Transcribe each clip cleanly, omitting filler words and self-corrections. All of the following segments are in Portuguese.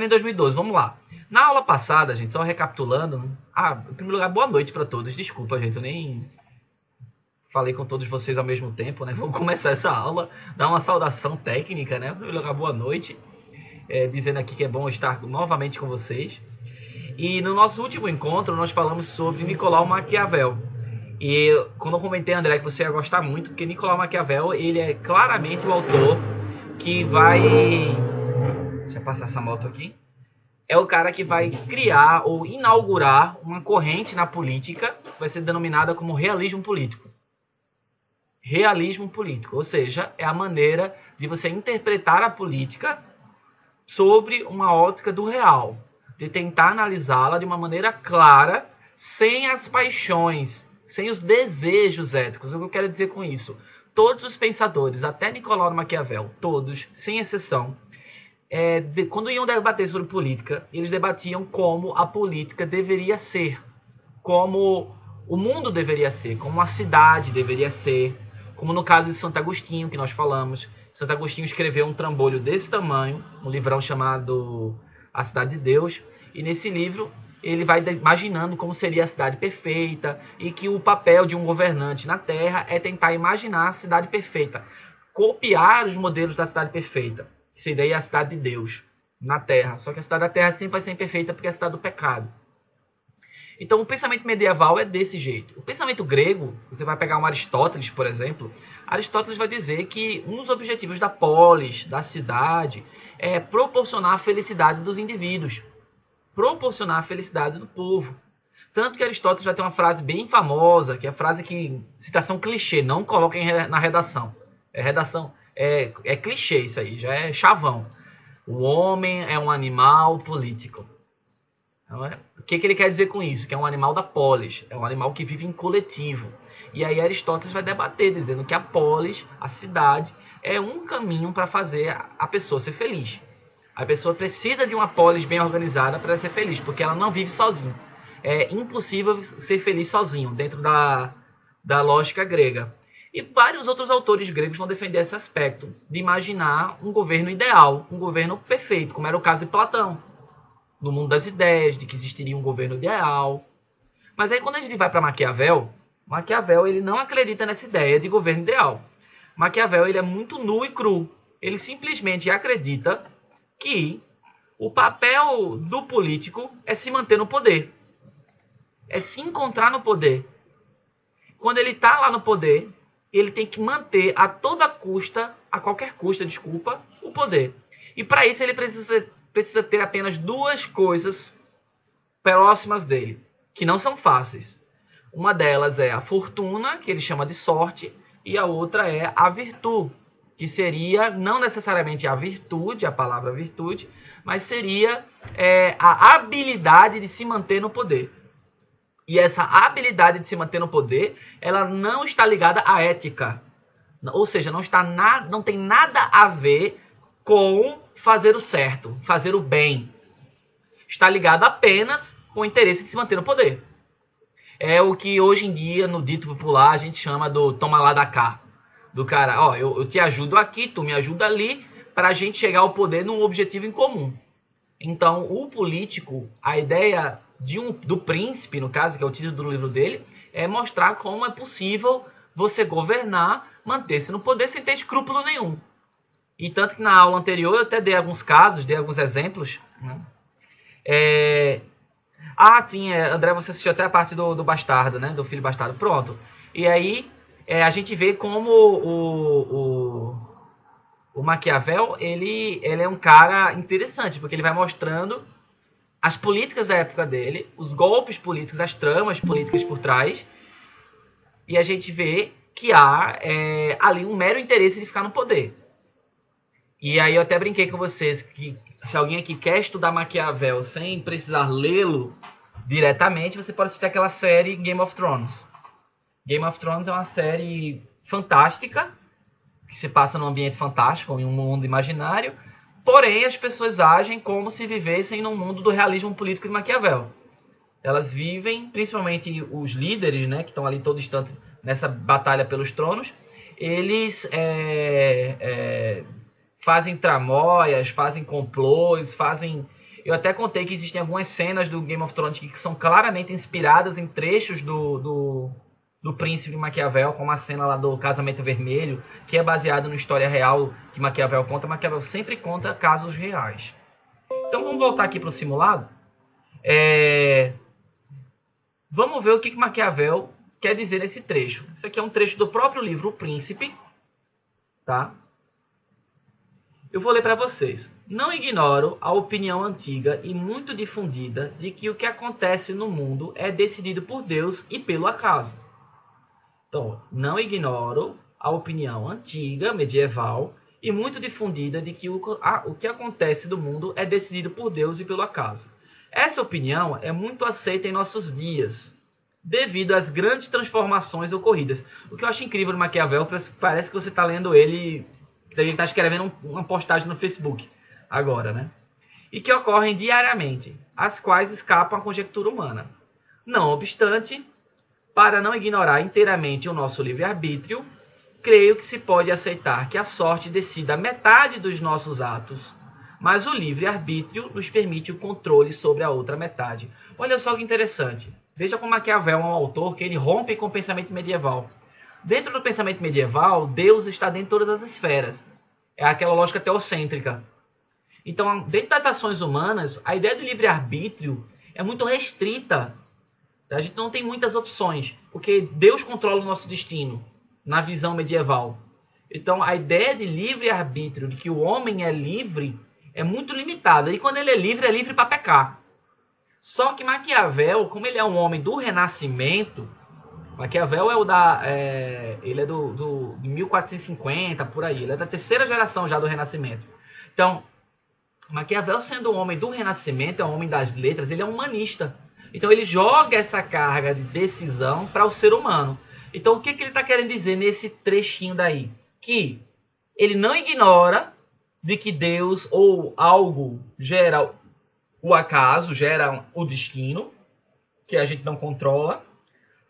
em 2012, vamos lá. Na aula passada, gente, só recapitulando... em primeiro lugar, boa noite para todos. Desculpa, gente, eu nem falei com todos vocês ao mesmo tempo, né? Vamos começar essa aula, dar uma saudação técnica, né? Em primeiro lugar, boa noite. Dizendo aqui que é bom estar novamente com vocês. E no nosso último encontro, nós falamos sobre Nicolau Maquiavel. E quando eu comentei, André, que você ia gostar muito, porque Nicolau Maquiavel, ele é claramente o autor que vai... Deixa eu passar essa moto aqui. É o cara que vai criar ou inaugurar uma corrente na política que vai ser denominada como realismo político. Realismo político, ou seja, é a maneira de você interpretar a política sobre uma ótica do real, de tentar analisá-la de uma maneira clara, sem as paixões, sem os desejos éticos. O que eu quero dizer com isso? Todos os pensadores, até Nicolau Maquiavel, todos, sem exceção, quando iam debater sobre política, eles debatiam como a política deveria ser, como o mundo deveria ser, como a cidade deveria ser, como no caso de Santo Agostinho, que nós falamos. Santo Agostinho escreveu um trambolho desse tamanho, um livrão chamado A Cidade de Deus, e nesse livro ele vai imaginando como seria a cidade perfeita e que o papel de um governante na Terra é tentar imaginar a cidade perfeita, copiar os modelos da cidade perfeita, que seria a cidade de Deus na Terra. Só que a cidade da Terra sempre vai ser imperfeita porque é a cidade do pecado. Então o pensamento medieval é desse jeito. O pensamento grego, você vai pegar um Aristóteles, por exemplo, Aristóteles vai dizer que um dos objetivos da polis, da cidade, é proporcionar a felicidade dos indivíduos, proporcionar a felicidade do povo. Tanto que Aristóteles vai ter uma frase bem famosa, que é a frase que, citação clichê, não coloquem na redação. É clichê isso aí, já é chavão. O homem é um animal político. O que ele quer dizer com isso? Que é um animal da polis, é um animal que vive em coletivo. E aí Aristóteles vai debater, dizendo que a polis, a cidade, é um caminho para fazer a pessoa ser feliz. A pessoa precisa de uma polis bem organizada para ser feliz, porque ela não vive sozinha. É impossível ser feliz sozinho, dentro da lógica grega. E vários outros autores gregos vão defender esse aspecto, de imaginar um governo ideal, um governo perfeito, como era o caso de Platão, no mundo das ideias, de que existiria um governo ideal. Mas aí quando a gente vai para Maquiavel ele não acredita nessa ideia de governo ideal. Maquiavel ele é muito nu e cru. Ele simplesmente acredita que o papel do político é se manter no poder, é se encontrar no poder. Quando ele está lá no poder, ele tem que manter a toda custa, a qualquer custa, o poder. E para isso ele precisa ter apenas duas coisas próximas dele, que não são fáceis. Uma delas é a fortuna, que ele chama de sorte, e a outra é a virtude, que seria não necessariamente a virtude, a palavra virtude, mas seria a habilidade de se manter no poder. E essa habilidade de se manter no poder, ela não está ligada à ética. Ou seja, não tem nada a ver com fazer o certo, fazer o bem. Está ligado apenas com o interesse de se manter no poder. É o que hoje em dia, no dito popular, a gente chama do toma lá da cá. Do cara, eu te ajudo aqui, tu me ajuda ali, para a gente chegar ao poder num objetivo em comum. Então, o político, a ideia do príncipe, no caso, que é o título do livro dele, é mostrar como é possível você governar, manter-se no poder sem ter escrúpulo nenhum. E tanto que na aula anterior eu até dei alguns casos, dei alguns exemplos. Né? Sim, André, você assistiu até a parte do bastardo, né? Do filho bastardo. Pronto. E aí a gente vê como o Maquiavel ele é um cara interessante, porque ele vai mostrando as políticas da época dele, os golpes políticos, as tramas políticas por trás, e a gente vê que há ali um mero interesse de ficar no poder. E aí eu até brinquei com vocês que se alguém aqui quer estudar Maquiavel sem precisar lê-lo diretamente, você pode assistir aquela série Game of Thrones. Game of Thrones é uma série fantástica, que se passa num ambiente fantástico, em um mundo imaginário, porém as pessoas agem como se vivessem num mundo do realismo político de Maquiavel. Elas vivem, principalmente os líderes, né, que estão ali todo instante nessa batalha pelos tronos, eles fazem tramóias, fazem complôs, Eu até contei que existem algumas cenas do Game of Thrones que são claramente inspiradas em trechos do Príncipe Maquiavel, como a cena lá do Casamento Vermelho, que é baseado na história real que Maquiavel conta. Maquiavel sempre conta casos reais. Então vamos voltar aqui para o simulado. Vamos ver o que Maquiavel quer dizer nesse trecho. Isso aqui é um trecho do próprio livro O Príncipe. Tá? Eu vou ler para vocês. Não ignoro a opinião antiga e muito difundida de que o que acontece no mundo é decidido por Deus e pelo acaso. Então, não ignoro a opinião antiga, medieval, e muito difundida de que o que acontece no mundo é decidido por Deus e pelo acaso. Essa opinião é muito aceita em nossos dias, devido às grandes transformações ocorridas. O que eu acho incrível no Maquiavel, parece que você está lendo ele está escrevendo uma postagem no Facebook agora, né? E que ocorrem diariamente, as quais escapam à conjectura humana. Não obstante, para não ignorar inteiramente o nosso livre-arbítrio, creio que se pode aceitar que a sorte decida metade dos nossos atos, mas o livre-arbítrio nos permite o controle sobre a outra metade. Olha só que interessante. Veja como Maquiavel é um autor que ele rompe com o pensamento medieval. Dentro do pensamento medieval, Deus está dentro de todas as esferas. É aquela lógica teocêntrica. Então, dentro das ações humanas, a ideia de livre-arbítrio é muito restrita. A gente não tem muitas opções, porque Deus controla o nosso destino, na visão medieval. Então, a ideia de livre-arbítrio, de que o homem é livre, é muito limitada. E quando ele é livre para pecar. Só que Maquiavel, como ele é um homem do Renascimento... Maquiavel ele é de 1450, por aí. Ele é da terceira geração já do Renascimento. Então, Maquiavel, sendo um homem do Renascimento, é um homem das letras, ele é humanista. Então, ele joga essa carga de decisão para o ser humano. Então, o que ele está querendo dizer nesse trechinho daí? Que ele não ignora de que Deus ou algo gera o acaso, gera o destino, que a gente não controla.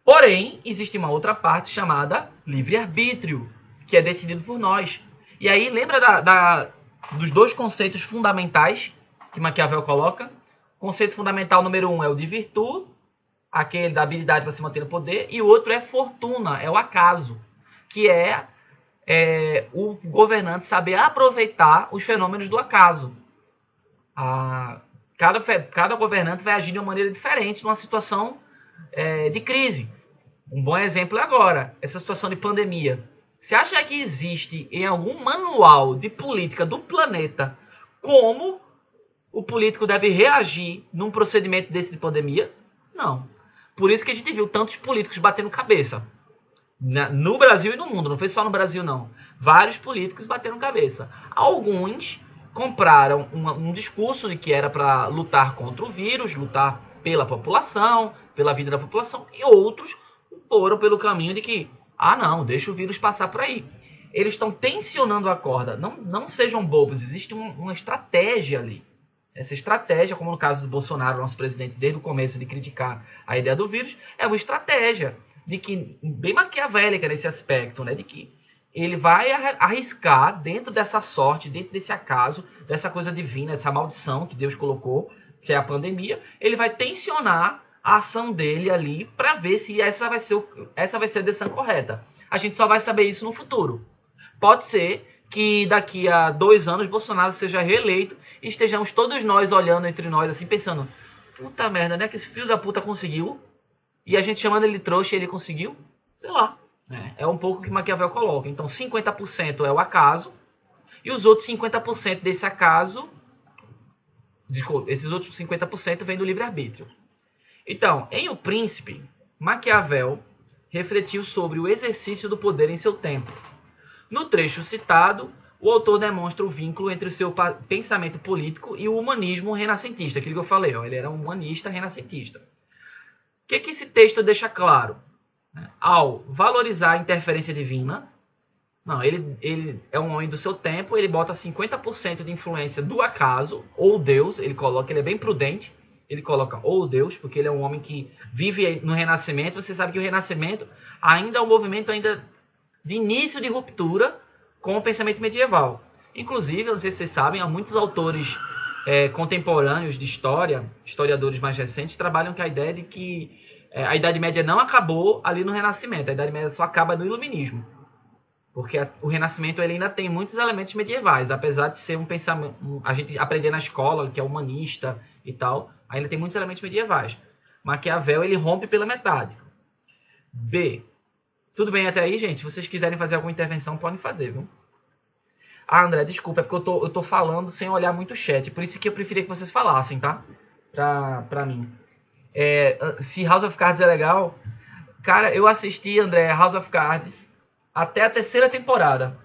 Porém, existe uma outra parte chamada livre-arbítrio, que é decidido por nós. E aí, lembra dos dois conceitos fundamentais que Maquiavel coloca? O conceito fundamental número 1 é o de virtude, aquele da habilidade para se manter no poder, e o outro é fortuna, é o acaso, que é o governante saber aproveitar os fenômenos do acaso. Cada governante vai agir de uma maneira diferente numa situação de crise. Um bom exemplo é agora, essa situação de pandemia. Você acha que existe em algum manual de política do planeta como o político deve reagir num procedimento desse de pandemia? Não. Por isso que a gente viu tantos políticos batendo cabeça. No Brasil e no mundo, não foi só no Brasil não. Vários políticos batendo cabeça. Alguns compraram um discurso de que era para lutar contra o vírus, lutar pela população, pela vida da população, e outros foram pelo caminho de que, não, deixa o vírus passar por aí. Eles estão tensionando a corda. Não sejam bobos, existe uma estratégia ali. Essa estratégia, como no caso do Bolsonaro, nosso presidente, desde o começo de criticar a ideia do vírus, é uma estratégia de que, bem maquiavélica nesse aspecto, né, de que ele vai arriscar dentro dessa sorte, dentro desse acaso, dessa coisa divina, dessa maldição que Deus colocou, que é a pandemia, ele vai tensionar a ação dele ali para ver se essa vai ser a decisão correta. A gente só vai saber isso no futuro. Pode ser que daqui a 2 anos Bolsonaro seja reeleito e estejamos todos nós olhando entre nós assim, pensando, puta merda, né, que esse filho da puta conseguiu, e a gente chamando ele de trouxa e ele conseguiu, sei lá. É um pouco o que Maquiavel coloca. Então 50% é o acaso, e os outros 50% desse acaso, esses outros 50% vêm do livre-arbítrio. Então, em O Príncipe, Maquiavel refletiu sobre o exercício do poder em seu tempo. No trecho citado, o autor demonstra o vínculo entre o seu pensamento político e o humanismo renascentista, aquilo que eu falei, ele era um humanista renascentista. O que esse texto deixa claro? Ao valorizar a interferência divina, ele é um homem do seu tempo, ele bota 50% de influência do acaso, ou Deus, ele é bem prudente, ele coloca ou Deus, porque ele é um homem que vive no Renascimento. Você sabe que o Renascimento ainda é um movimento de início de ruptura com o pensamento medieval. Inclusive, não sei se vocês sabem, há muitos autores contemporâneos de história, historiadores mais recentes, trabalham com a ideia de que a Idade Média não acabou ali no Renascimento, a Idade Média só acaba no Iluminismo. Porque o Renascimento ele ainda tem muitos elementos medievais, apesar de ser um pensamento, a gente aprender na escola, que é humanista e tal, ainda tem muitos elementos medievais. Maquiavel ele rompe pela metade. B. Tudo bem até aí, gente? Se vocês quiserem fazer alguma intervenção, podem fazer, viu? Ah, André, desculpa, é porque eu tô falando sem olhar muito o chat, por isso que eu preferia que vocês falassem, tá? Pra mim. Se House of Cards é legal, cara, eu assisti, André, House of Cards até a 3ª temporada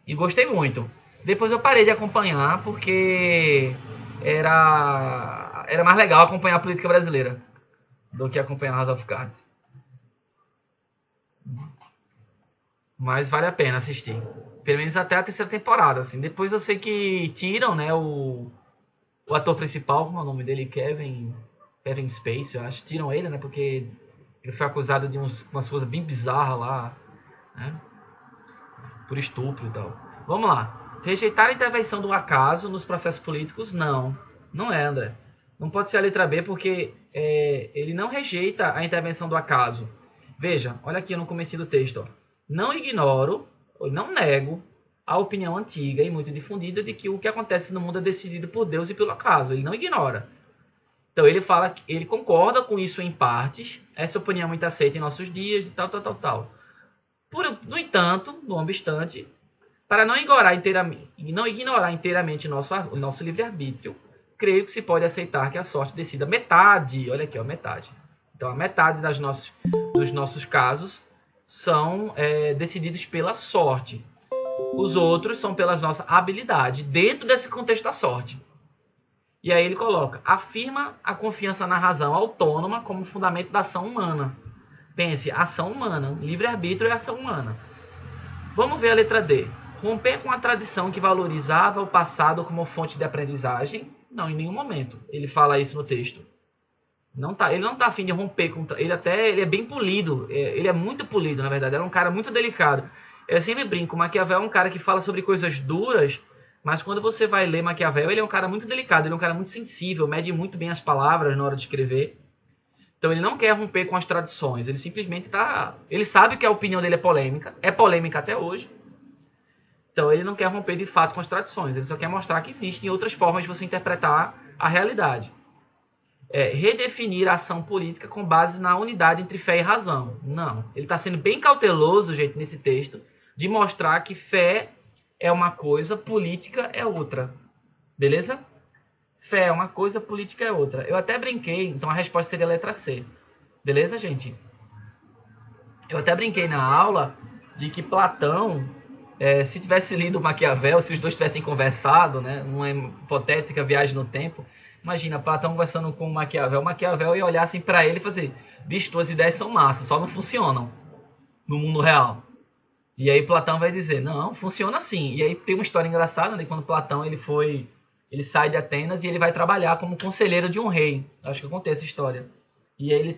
e gostei muito. Depois eu parei de acompanhar porque era mais legal acompanhar a política brasileira do que acompanhar House of Cards. Mas vale a pena assistir. Pelo menos até a 3ª temporada, assim. Depois eu sei que tiram, né, o ator principal, como é o nome dele? Kevin Spacey, eu acho. Tiram ele, né, porque ele foi acusado de umas coisas bem bizarras lá, né, por estupro e tal. Vamos lá. Rejeitar a intervenção do acaso nos processos políticos? Não. Não é, André. Não pode ser a letra B porque ele não rejeita a intervenção do acaso. Veja, olha aqui no começo do texto, ó. Não ignoro, ou não nego, a opinião antiga e muito difundida de que o que acontece no mundo é decidido por Deus e pelo acaso. Ele não ignora. Então ele fala que ele concorda com isso em partes, essa opinião é muito aceita em nossos dias e tal. No entanto, no obstante, para não ignorar inteiramente o nosso livre-arbítrio, creio que se pode aceitar que a sorte decida metade, olha aqui, ó, metade. Então a metade dos nossos casos são decididos pela sorte. Os outros são pelas nossas habilidades, dentro desse contexto da sorte. E aí ele coloca, afirma a confiança na razão autônoma como fundamento da ação humana. Pense, ação humana, livre-arbítrio é ação humana. Vamos ver a letra D. Romper com a tradição que valorizava o passado como fonte de aprendizagem? Não, em nenhum momento. Ele fala isso no texto. Ele não tá afim de romper com... Ele é bem polido. Ele é muito polido, na verdade. Ele é um cara muito delicado. Eu sempre brinco. Maquiavel é um cara que fala sobre coisas duras, mas quando você vai ler Maquiavel, ele é um cara muito delicado. Ele é um cara muito sensível. Mede muito bem as palavras na hora de escrever. Então ele não quer romper com as tradições. Ele simplesmente tá... Ele sabe que a opinião dele é polêmica. É polêmica até hoje. Então ele não quer romper de fato com as tradições. Ele só quer mostrar que existem outras formas de você interpretar a realidade. Redefinir a ação política com base na unidade entre fé e razão. Não. Ele está sendo bem cauteloso, gente, nesse texto, de mostrar que fé é uma coisa, política é outra. Beleza? Fé é uma coisa, política é outra. Eu até brinquei, então a resposta seria a letra C. Beleza, gente? Eu até brinquei na aula de que Platão, se tivesse lido Maquiavel, se os dois tivessem conversado, né, numa hipotética viagem no tempo, imagina, Platão conversando com Maquiavel ia olhar assim pra ele e fazer, bicho, tuas ideias são massas, só não funcionam no mundo real. E aí Platão vai dizer, não, funciona sim. E aí tem uma história engraçada, né, quando Platão ele sai de Atenas e ele vai trabalhar como conselheiro de um rei. Acho que eu contei essa história. E aí ele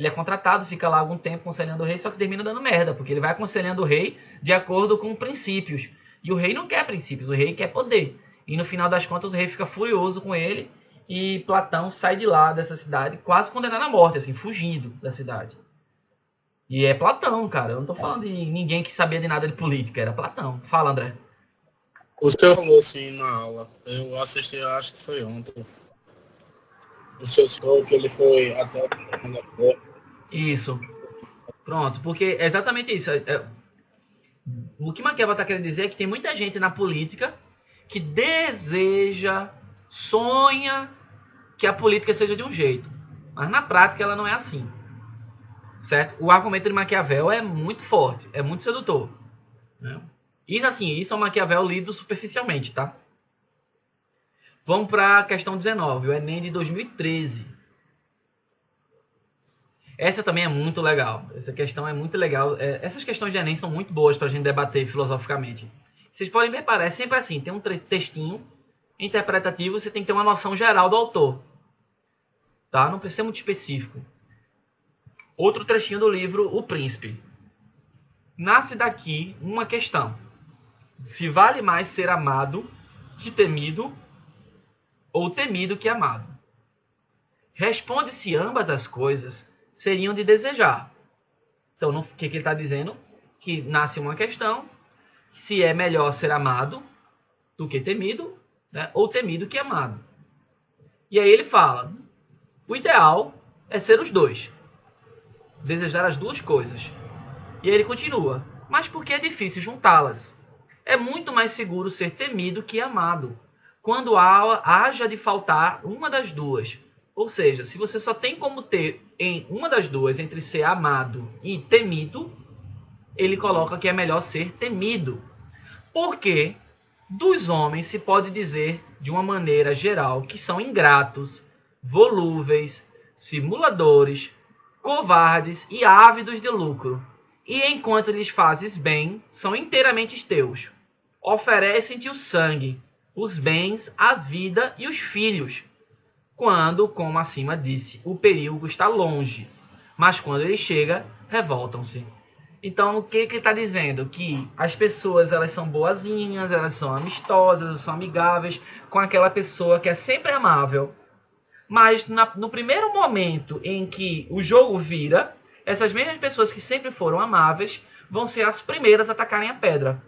é contratado, fica lá algum tempo aconselhando o rei, só que termina dando merda, porque ele vai aconselhando o rei de acordo com princípios. E o rei não quer princípios, o rei quer poder. E no final das contas o rei fica furioso com ele e Platão sai de lá dessa cidade quase condenado à morte, assim, fugindo da cidade. E é Platão, cara. Eu não tô falando de ninguém que sabia de nada de política, era Platão. Fala, André. O senhor falou assim na aula, eu assisti, eu acho que foi ontem. O senhor falou que ele foi até Isso. Pronto, porque é exatamente isso. O que Maquiavel está querendo dizer é que tem muita gente na política que deseja, sonha que a política seja de um jeito. Mas na prática ela não é assim. Certo? O argumento de Maquiavel é muito forte, é muito sedutor. Né? Isso é o Maquiavel lido superficialmente, tá? Vamos para a questão 19, o Enem de 2013. Essa também é muito legal. Essa questão é muito legal. Essas questões de Enem são muito boas para a gente debater filosoficamente. Vocês podem ver, parece sempre assim. Tem um textinho interpretativo, você tem que ter uma noção geral do autor. Tá? Não precisa ser muito específico. Outro trechinho do livro, O Príncipe. Nasce daqui uma questão. Se vale mais ser amado que temido, ou temido que amado. Responde se ambas as coisas seriam de desejar. Então, o que ele está dizendo? Que nasce uma questão, se é melhor ser amado do que temido, né? Ou temido que amado. E aí ele fala, o ideal é ser os dois. Desejar as duas coisas. E aí ele continua, mas por que é difícil juntá-las? É muito mais seguro ser temido que amado, quando haja de faltar uma das duas. Ou seja, se você só tem como ter em uma das duas, entre ser amado e temido, ele coloca que é melhor ser temido. Porque dos homens se pode dizer, de uma maneira geral, que são ingratos, volúveis, simuladores, covardes e ávidos de lucro. E enquanto lhes fazes bem, são inteiramente teus. Oferecem-te o sangue, os bens, a vida e os filhos. Quando, como acima disse, o perigo está longe. Mas quando ele chega, revoltam-se. Então, o que ele está dizendo? Que as pessoas elas são boazinhas, elas são amistosas, elas são amigáveis com aquela pessoa que é sempre amável. Mas no primeiro momento em que o jogo vira, essas mesmas pessoas que sempre foram amáveis vão ser as primeiras a atacarem a pedra.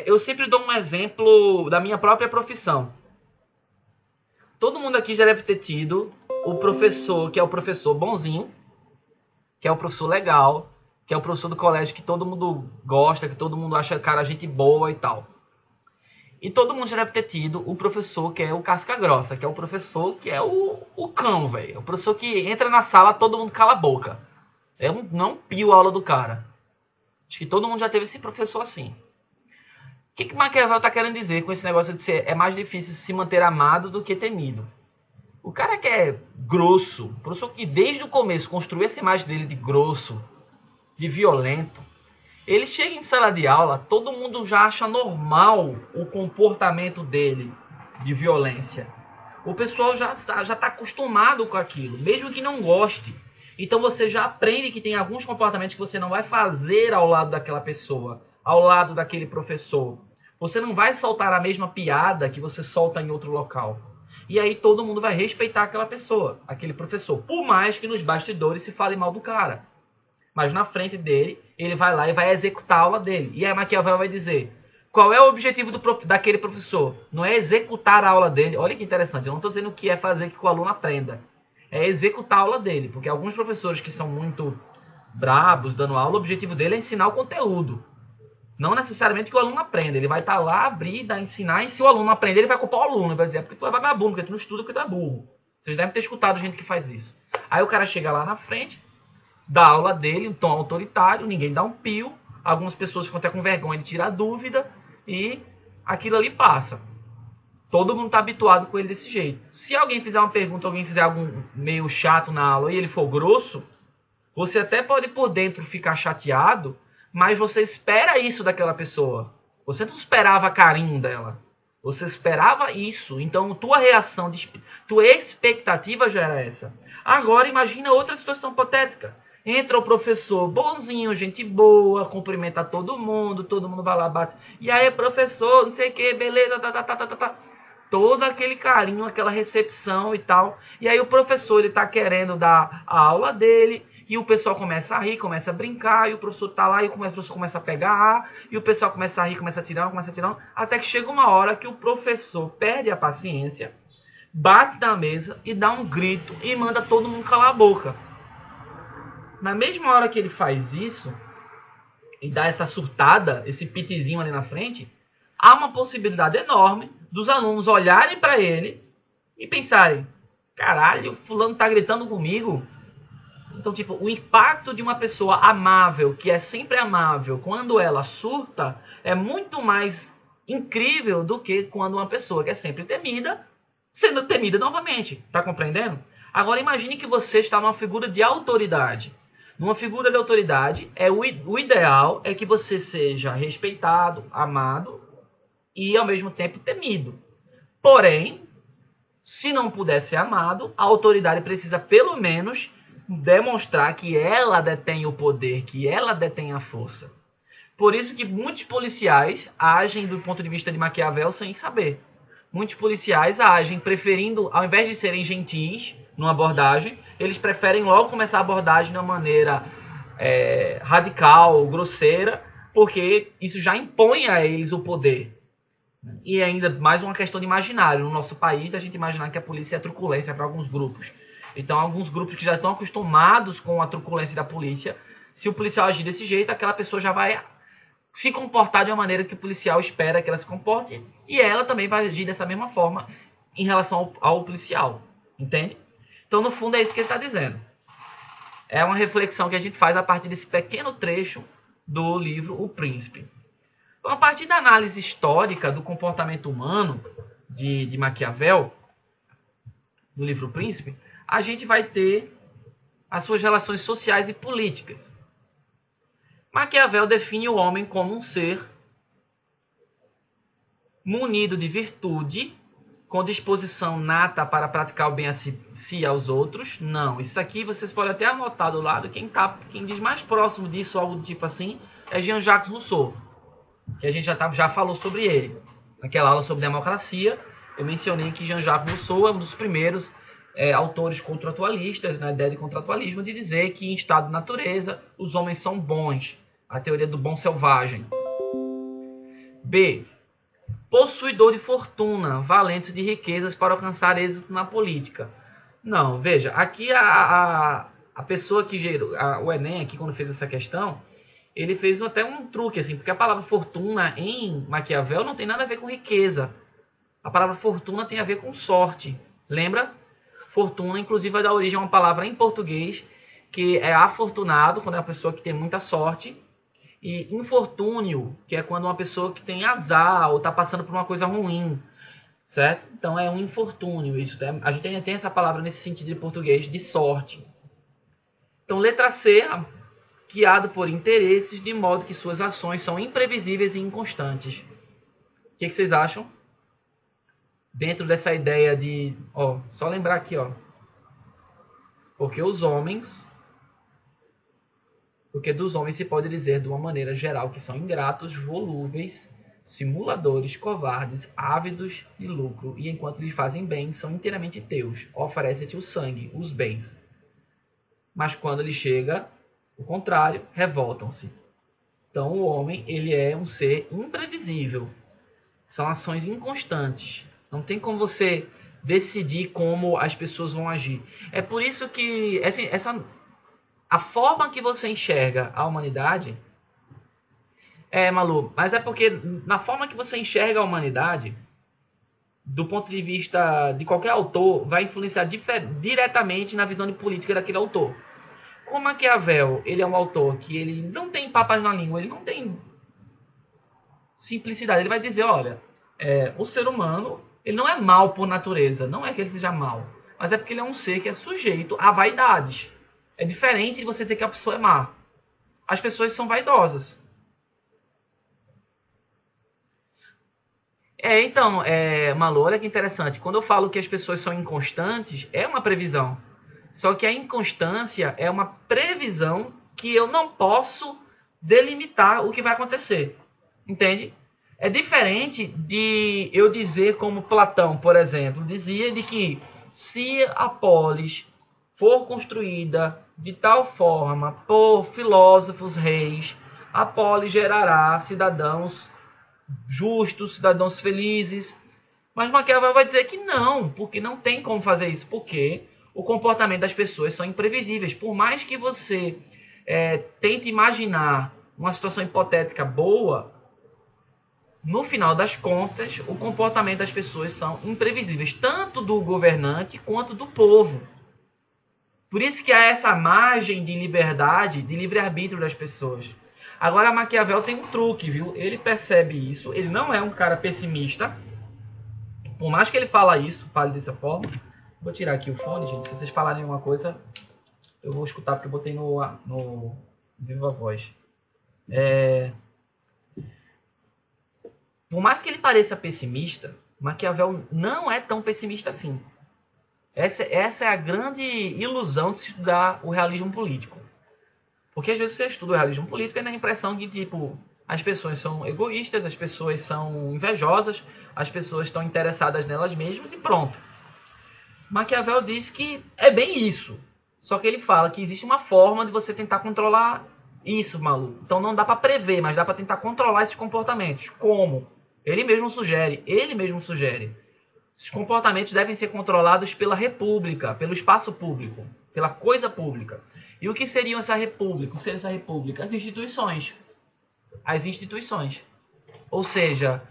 Eu sempre dou um exemplo da minha própria profissão. Todo mundo aqui já deve ter tido o professor, que é o professor bonzinho, que é o professor legal, que é o professor do colégio que todo mundo gosta, que todo mundo acha cara gente boa e tal. E todo mundo já deve ter tido o professor que é o casca grossa, que é o professor que é o cão, velho. O professor que entra na sala, todo mundo cala a boca. Não pio a aula do cara. Acho que todo mundo já teve esse professor assim. O que Maquiavel está querendo dizer com esse negócio de ser é mais difícil se manter amado do que temido? O cara que é grosso, o professor que desde o começo construiu essa imagem dele de grosso, de violento, ele chega em sala de aula, todo mundo já acha normal o comportamento dele de violência. O pessoal já está acostumado com aquilo, mesmo que não goste. Então você já aprende que tem alguns comportamentos que você não vai fazer ao lado daquela pessoa, ao lado daquele professor. Você não vai soltar a mesma piada que você solta em outro local. E aí todo mundo vai respeitar aquela pessoa, aquele professor. Por mais que nos bastidores se fale mal do cara. Mas na frente dele, ele vai lá e vai executar a aula dele. E aí Maquiavel vai dizer, qual é o objetivo daquele professor? Não é executar a aula dele. Olha que interessante, eu não estou dizendo que é fazer que o aluno aprenda. É executar a aula dele. Porque alguns professores que são muito brabos dando aula, o objetivo dele é ensinar o conteúdo. Não necessariamente que o aluno aprenda. Ele vai estar lá, abrir, ensinar, e se o aluno aprender, ele vai culpar o aluno. Ele vai dizer, porque tu é vagabundo, porque tu não estuda, porque tu é burro. Vocês devem ter escutado gente que faz isso. Aí o cara chega lá na frente, dá a aula dele, um tom autoritário, ninguém dá um pio, algumas pessoas ficam até com vergonha de tirar dúvida, e aquilo ali passa. Todo mundo está habituado com ele desse jeito. Se alguém fizer uma pergunta, alguém fizer algo meio chato na aula e ele for grosso, você até pode por dentro ficar chateado, mas você espera isso daquela pessoa. Você não esperava carinho dela. Você esperava isso. Então, tua reação, tua expectativa já era essa. Agora, imagina outra situação hipotética. Entra o professor bonzinho, gente boa, cumprimenta todo mundo vai lá, bate. E aí, professor, não sei o que, beleza, tá. Todo aquele carinho, aquela recepção e tal. E aí o professor, ele tá querendo dar a aula dele, e o pessoal começa a rir, começa a brincar, e o professor tá lá, e o professor começa a pegar, e o pessoal começa a rir, começa a tirar, até que chega uma hora que o professor perde a paciência, bate na mesa e dá um grito, e manda todo mundo calar a boca. Na mesma hora que ele faz isso, e dá essa surtada, esse pitizinho ali na frente, há uma possibilidade enorme dos alunos olharem para ele e pensarem, caralho, fulano tá gritando comigo. Então, tipo, o impacto de uma pessoa amável, que é sempre amável, quando ela surta, é muito mais incrível do que quando uma pessoa que é sempre temida, sendo temida novamente. Tá compreendendo? Agora, imagine que você está numa figura de autoridade. Numa figura de autoridade, o ideal é que você seja respeitado, amado e, ao mesmo tempo, temido. Porém, se não puder ser amado, a autoridade precisa, pelo menos, demonstrar que ela detém o poder, que ela detém a força. Por isso que muitos policiais agem do ponto de vista de Maquiavel sem saber. muitos policiais agem preferindo, ao invés de serem gentis numa abordagem, eles preferem logo começar a abordagem de uma maneira radical, grosseira, porque isso já impõe a eles o poder. E ainda mais uma questão de imaginário. No nosso país, da gente imaginar que a polícia é truculência para alguns grupos. Então, alguns grupos que já estão acostumados com a truculência da polícia, se o policial agir desse jeito, aquela pessoa já vai se comportar de uma maneira que o policial espera que ela se comporte, e ela também vai agir dessa mesma forma em relação ao policial. Entende? Então, no fundo, é isso que ele está dizendo. É uma reflexão que a gente faz a partir desse pequeno trecho do livro O Príncipe. Então, a partir da análise histórica do comportamento humano de Maquiavel, no livro O Príncipe, a gente vai ter as suas relações sociais e políticas. Maquiavel define o homem como um ser munido de virtude, com disposição nata para praticar o bem a si e aos outros. Não, isso aqui vocês podem até anotar do lado. Quem diz mais próximo disso, algo do tipo assim, é Jean-Jacques Rousseau, que a gente já falou sobre ele. Naquela aula sobre democracia, eu mencionei que Jean-Jacques Rousseau é um dos primeiros autores contratualistas, na ideia de contratualismo, de dizer que em estado de natureza os homens são bons. A teoria do bom selvagem. B. Possuidor de fortuna, valente de riquezas para alcançar êxito na política. Não, veja, aqui a pessoa que gerou, o Enem aqui quando fez essa questão, ele fez até um truque, assim, porque a palavra fortuna em Maquiavel não tem nada a ver com riqueza. A palavra fortuna tem a ver com sorte. Lembra? Fortuna, inclusive, vai dar origem a uma palavra em português, que é afortunado, quando é uma pessoa que tem muita sorte, e infortúnio, que é quando uma pessoa que tem azar ou está passando por uma coisa ruim, certo? Então é um infortúnio. Isso, a gente tem essa palavra nesse sentido em português, de sorte. Então, letra C, guiado por interesses, de modo que suas ações são imprevisíveis e inconstantes. O que vocês acham? Dentro dessa ideia de... só lembrar aqui, Porque dos homens se pode dizer de uma maneira geral que são ingratos, volúveis, simuladores, covardes, ávidos de lucro, e enquanto lhes fazem bem, são inteiramente teus. Oferece-te o sangue, os bens. Mas quando lhe chega o contrário, revoltam-se. Então o homem, ele é um ser imprevisível. São ações inconstantes. Não tem como você decidir como as pessoas vão agir. É por isso que a forma que você enxerga a humanidade... Malu, mas é porque na forma que você enxerga a humanidade, do ponto de vista de qualquer autor, vai influenciar diretamente na visão de política daquele autor. Como Maquiavel, ele é um autor que ele não tem papas na língua, ele não tem simplicidade. Ele vai dizer, olha, o ser humano, ele não é mau por natureza, não é que ele seja mau, mas é porque ele é um ser que é sujeito a vaidades. É diferente de você dizer que a pessoa é má. As pessoas são vaidosas. Então, Malu, olha que interessante. Quando eu falo que as pessoas são inconstantes, é uma previsão. Só que a inconstância é uma previsão que eu não posso delimitar o que vai acontecer. Entende? É diferente de eu dizer como Platão, por exemplo, dizia de que se a polis for construída de tal forma por filósofos reis, a polis gerará cidadãos justos, cidadãos felizes. Mas Maquiavel vai dizer que não, porque não tem como fazer isso, porque o comportamento das pessoas são imprevisíveis. Por mais que você tente imaginar uma situação hipotética boa, no final das contas, o comportamento das pessoas são imprevisíveis, tanto do governante quanto do povo. Por isso que há essa margem de liberdade, de livre-arbítrio das pessoas. Agora, Maquiavel tem um truque, viu? Ele percebe isso, ele não é um cara pessimista. Por mais que ele fale dessa forma. Vou tirar aqui o fone, gente. Se vocês falarem uma coisa, eu vou escutar, porque eu botei no Viva Voz. Por mais que ele pareça pessimista, Maquiavel não é tão pessimista assim. Essa é a grande ilusão de se estudar o realismo político. Porque às vezes você estuda o realismo político e dá a impressão de, as pessoas são egoístas, as pessoas são invejosas, as pessoas estão interessadas nelas mesmas e pronto. Maquiavel diz que é bem isso. Só que ele fala que existe uma forma de você tentar controlar isso, maluco. Então não dá para prever, mas dá para tentar controlar esses comportamentos. Como? Ele mesmo sugere. Esses comportamentos devem ser controlados pela república, pelo espaço público, pela coisa pública. E o que seriam essa república? As instituições. As instituições. Ou seja,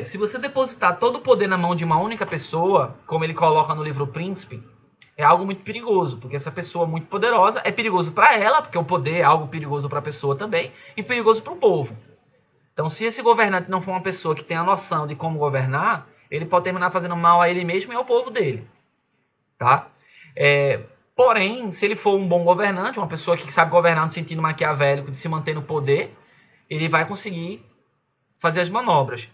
se você depositar todo o poder na mão de uma única pessoa, como ele coloca no livro O Príncipe, é algo muito perigoso, porque essa pessoa muito poderosa é perigoso para ela, porque o poder é algo perigoso para a pessoa também, e perigoso para o povo. Então, se esse governante não for uma pessoa que tenha a noção de como governar, ele pode terminar fazendo mal a ele mesmo e ao povo dele. Tá? Porém, se ele for um bom governante, uma pessoa que sabe governar no sentido maquiavélico de se manter no poder, ele vai conseguir fazer as manobras.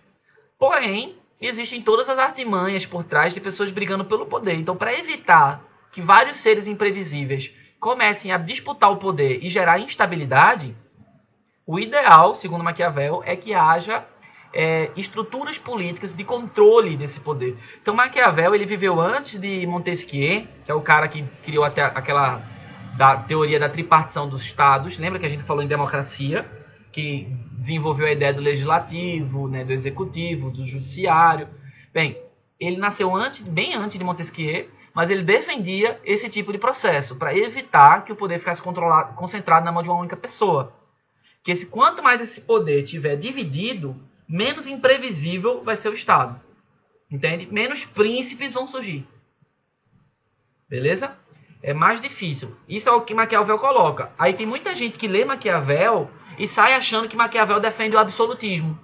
Porém, existem todas as artimanhas por trás de pessoas brigando pelo poder. Então, para evitar que vários seres imprevisíveis comecem a disputar o poder e gerar instabilidade, o ideal, segundo Maquiavel, é que haja estruturas políticas de controle desse poder. Então, Maquiavel ele viveu antes de Montesquieu, que é o cara que criou até aquela teoria da tripartição dos estados. Lembra que a gente falou em democracia? Que desenvolveu a ideia do legislativo, né, do executivo, do judiciário. Bem, ele nasceu bem antes de Montesquieu, mas ele defendia esse tipo de processo para evitar que o poder ficasse concentrado na mão de uma única pessoa. Que quanto mais esse poder tiver dividido, menos imprevisível vai ser o Estado. Entende? Menos príncipes vão surgir. Beleza? É mais difícil. Isso é o que Maquiavel coloca. Aí tem muita gente que lê Maquiavel e sai achando que Maquiavel defende o absolutismo.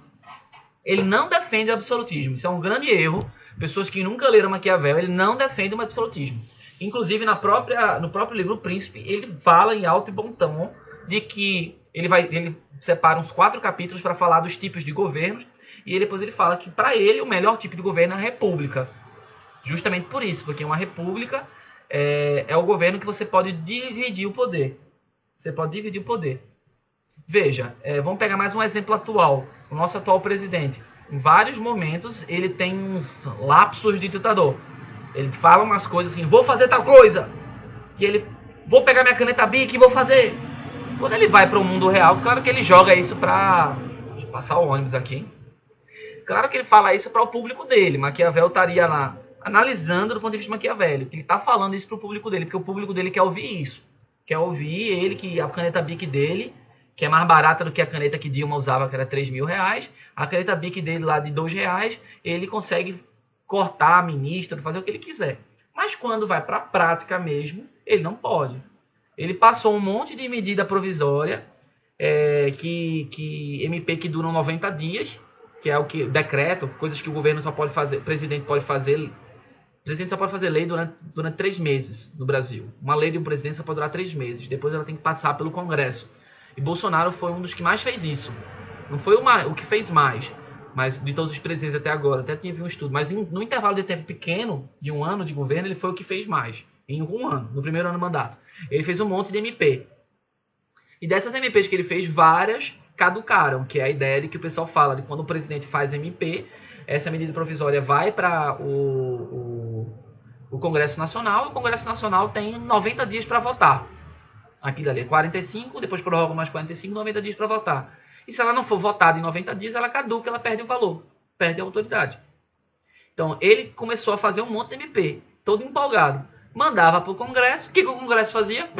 Ele não defende o absolutismo. Isso é um grande erro. Pessoas que nunca leram Maquiavel, ele não defende o absolutismo. Inclusive, no próprio livro O Príncipe, ele fala em alto e bom tom de que ele separa uns 4 capítulos para falar dos tipos de governos, e depois ele fala que, para ele, o melhor tipo de governo é a república. Justamente por isso, porque uma república é o governo que você pode dividir o poder. Você pode dividir o poder. Veja, vamos pegar mais um exemplo atual. O nosso atual presidente, em vários momentos, ele tem uns lapsos de ditador. Ele fala umas coisas assim, vou fazer tal coisa. E ele, vou pegar minha caneta Bic e vou fazer. Quando ele vai para o mundo real, claro que ele joga isso para... Deixa eu passar o ônibus aqui. Claro que ele fala isso para o público dele. Maquiavel estaria lá analisando do ponto de vista maquiavélico. Ele está falando isso para o público dele, porque o público dele quer ouvir isso. Quer ouvir ele, que a caneta Bic dele, que é mais barata do que a caneta que Dilma usava, que era R$3.000. A caneta Bic dele lá de R$2, ele consegue cortar ministro, fazer o que ele quiser. Mas quando vai para a prática mesmo, ele não pode. Ele passou um monte de medida provisória, MP que duram 90 dias, que é o que decreto, coisas que o governo só pode fazer, o presidente pode fazer. O presidente só pode fazer lei durante 3 meses no Brasil. Uma lei de um presidente só pode durar 3 meses. Depois ela tem que passar pelo Congresso. E Bolsonaro foi um dos que mais fez isso. Não foi o que fez mais, mas de todos os presidentes até agora. Até tinha um estudo. Mas no intervalo de tempo pequeno, de 1 ano de governo, ele foi o que fez mais. Em 1 ano, no primeiro ano do mandato. Ele fez um monte de MP. E dessas MPs que ele fez, várias caducaram, que é a ideia de que o pessoal fala de quando o presidente faz MP, essa medida provisória vai para o Congresso Nacional, e o Congresso Nacional tem 90 dias para votar. Aqui dali é 45, depois prorroga mais 45, 90 dias para votar. E se ela não for votada em 90 dias, ela caduca, ela perde o valor, perde a autoridade. Então, ele começou a fazer um monte de MP, todo empolgado. Mandava para o Congresso, o que o Congresso fazia?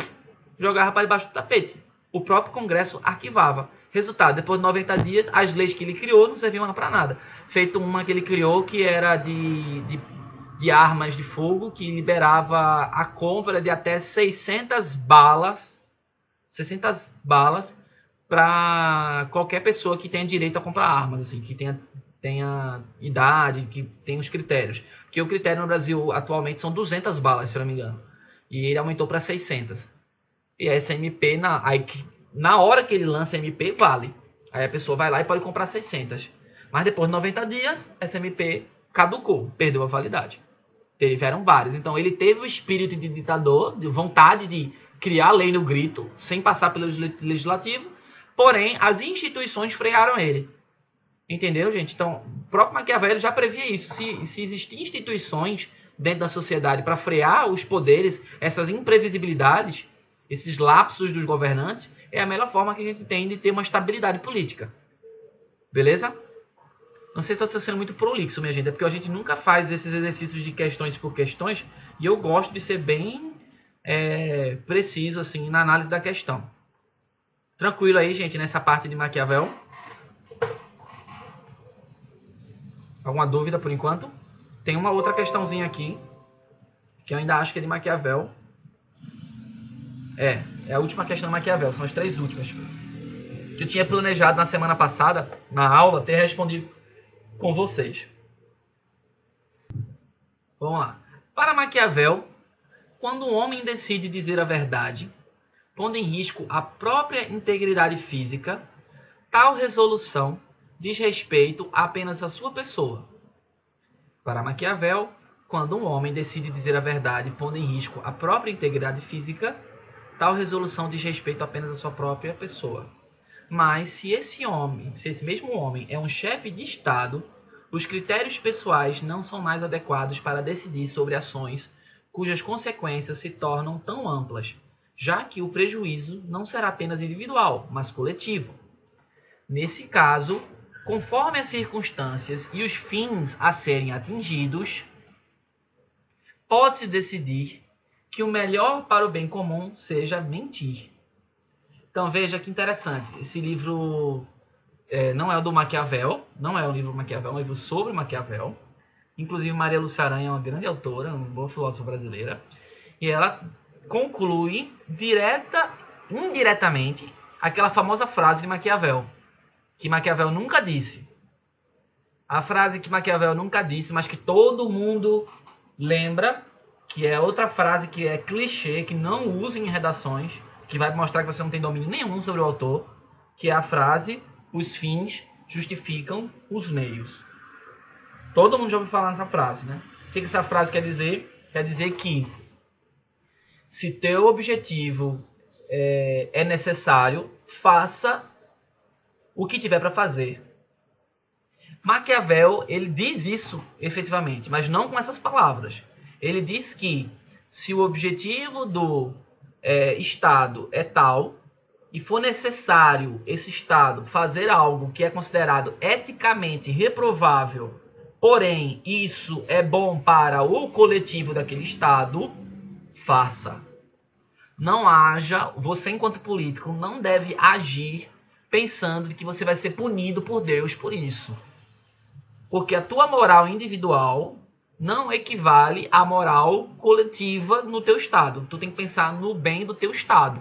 Jogava para debaixo do tapete. O próprio Congresso arquivava. Resultado, depois de 90 dias, as leis que ele criou não serviam para nada. Feito uma que ele criou que era de armas de fogo, que liberava a compra de até 600 balas para qualquer pessoa que tenha direito a comprar armas, assim, que tenha idade, que tenha os critérios. Porque o critério no Brasil atualmente são 200 balas, se eu não me engano. E ele aumentou para 600. E essa MP, na hora que ele lança a MP, vale. Aí a pessoa vai lá e pode comprar 600. Mas depois de 90 dias, essa MP caducou, perdeu a validade. Tiveram vários. Então ele teve o espírito de ditador, de vontade de criar a lei no grito, sem passar pelo legislativo. Porém, as instituições frearam ele. Entendeu, gente? Então, o próprio Maquiavel já previa isso. Se existem instituições dentro da sociedade para frear os poderes, essas imprevisibilidades, esses lapsos dos governantes, é a melhor forma que a gente tem de ter uma estabilidade política. Beleza? Não sei se eu estou sendo muito prolixo, minha gente, é porque a gente nunca faz esses exercícios de questões por questões e eu gosto de ser bem preciso assim na análise da questão. Tranquilo aí, gente, nessa parte de Maquiavel? Alguma dúvida por enquanto? Tem uma outra questãozinha aqui, que eu ainda acho que é de Maquiavel. É a última questão de Maquiavel, são as 3 últimas. Que eu tinha planejado na semana passada, na aula, ter respondido com vocês. Vamos lá. Para Maquiavel, quando um homem decide dizer a verdade, pondo em risco a própria integridade física, tal resolução diz respeito apenas à sua pessoa. Para Maquiavel, quando um homem decide dizer a verdade, pondo em risco a própria integridade física, tal resolução diz respeito apenas à sua própria pessoa. Mas se esse mesmo homem é um chefe de Estado, os critérios pessoais não são mais adequados para decidir sobre ações cujas consequências se tornam tão amplas, já que o prejuízo não será apenas individual, mas coletivo. Nesse caso, conforme as circunstâncias e os fins a serem atingidos, pode-se decidir que o melhor para o bem comum seja mentir. Então veja que interessante, esse livro não é o do Maquiavel, não é um livro do Maquiavel, é um livro sobre Maquiavel. Inclusive Maria Lúcia Aranha é uma grande autora, uma boa filósofa brasileira, e ela conclui indiretamente aquela famosa frase de Maquiavel, que Maquiavel nunca disse. A frase que Maquiavel nunca disse, mas que todo mundo lembra, que é outra frase que é clichê, que não usa em redações, que vai mostrar que você não tem domínio nenhum sobre o autor, que é a frase: os fins justificam os meios. Todo mundo já ouviu falar nessa frase, né? O que essa frase quer dizer? Quer dizer que se teu objetivo é necessário, faça o que tiver para fazer. Maquiavel, ele diz isso efetivamente, mas não com essas palavras. Ele diz que se o objetivo do Estado é tal e for necessário esse Estado fazer algo que é considerado eticamente reprovável, porém isso é bom para o coletivo daquele Estado, faça. Não haja, você enquanto político não deve agir pensando que você vai ser punido por Deus por isso. Porque a tua moral individual não equivale à moral coletiva no teu Estado. Tu tem que pensar no bem do teu Estado.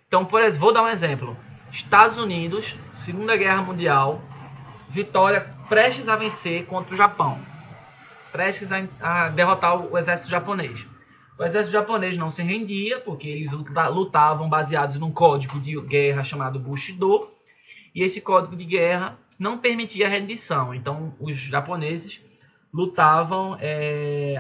Então, por exemplo, vou dar um exemplo. Estados Unidos, Segunda Guerra Mundial, vitória prestes a vencer contra o Japão. Prestes a derrotar o exército japonês. O exército japonês não se rendia, porque eles lutavam baseados num código de guerra chamado Bushido. E esse código de guerra não permitia a rendição. Então, os japoneses lutavam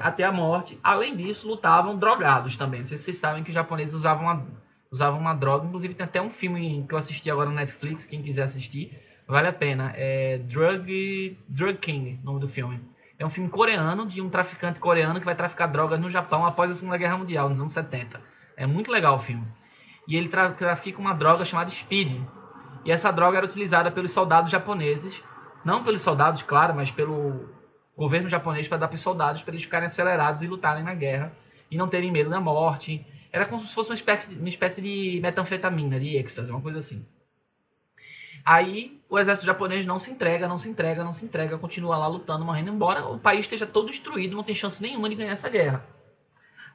até a morte. Além disso, lutavam drogados também. Não sei se vocês sabem que os japoneses usavam uma droga. Inclusive, tem até um filme que eu assisti agora no Netflix. Quem quiser assistir, vale a pena. É Drug King, o nome do filme. É um filme coreano, de um traficante coreano que vai traficar drogas no Japão após a Segunda Guerra Mundial, nos anos 70. É muito legal o filme. E ele trafica uma droga chamada Speed. E essa droga era utilizada pelos soldados japoneses. Não pelos soldados, claro, mas pelo governo japonês para dar para os soldados, para eles ficarem acelerados e lutarem na guerra. E não terem medo da morte. Era como se fosse uma espécie de metanfetamina, de êxtase, uma coisa assim. Aí o exército japonês não se entrega, continua lá lutando, morrendo, embora o país esteja todo destruído, não tem chance nenhuma de ganhar essa guerra.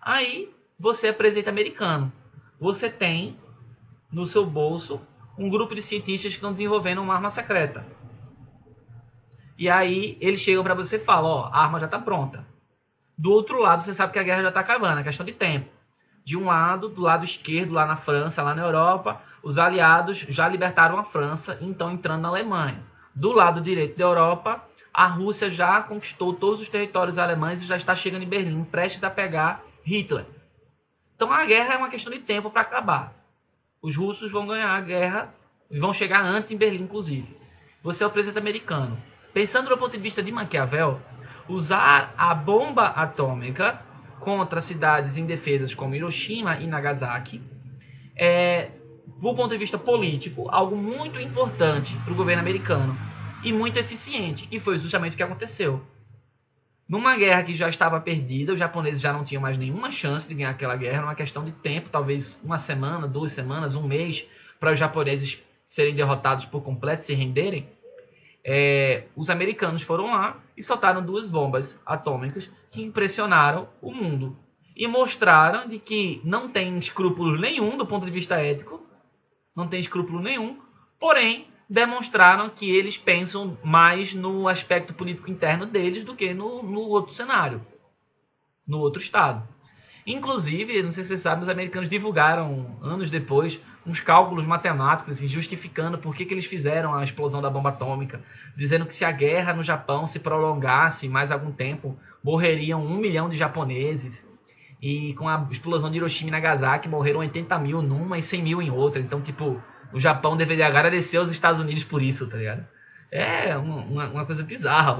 Aí você é presidente americano. Você tem no seu bolso um grupo de cientistas que estão desenvolvendo uma arma secreta. E aí eles chegam para você e falam: a arma já está pronta. Do outro lado, você sabe que a guerra já está acabando, é questão de tempo. De um lado, do lado esquerdo, lá na França, lá na Europa, os aliados já libertaram a França e estão entrando na Alemanha. Do lado direito da Europa, a Rússia já conquistou todos os territórios alemães e já está chegando em Berlim, prestes a pegar Hitler. Então a guerra é uma questão de tempo para acabar. Os russos vão ganhar a guerra Vão chegar antes em Berlim, inclusive. Você é o presidente americano. Pensando do ponto de vista de Maquiavel, usar a bomba atômica contra cidades indefesas como Hiroshima e Nagasaki é, do ponto de vista político, algo muito importante para o governo americano e muito eficiente, que foi justamente o que aconteceu. Numa guerra que já estava perdida, os japoneses já não tinham mais nenhuma chance de ganhar aquela guerra, numa questão de tempo, talvez uma semana, 2 semanas, um mês, para os japoneses serem derrotados por completo, se renderem. Os americanos foram lá e soltaram 2 bombas atômicas que impressionaram o mundo e mostraram de que não tem escrúpulo nenhum do ponto de vista ético, não tem escrúpulo nenhum, porém demonstraram que eles pensam mais no aspecto político interno deles do que no outro cenário, no outro estado. Inclusive, não sei se vocês sabem, os americanos divulgaram, anos depois, uns cálculos matemáticos, assim, justificando por que eles fizeram a explosão da bomba atômica, dizendo que se a guerra no Japão se prolongasse mais algum tempo, morreriam 1 milhão de japoneses, e com a explosão de Hiroshima e Nagasaki, morreram 80 mil numa e 100 mil em outra. Então, tipo, o Japão deveria agradecer aos Estados Unidos por isso, tá ligado? É uma coisa bizarra.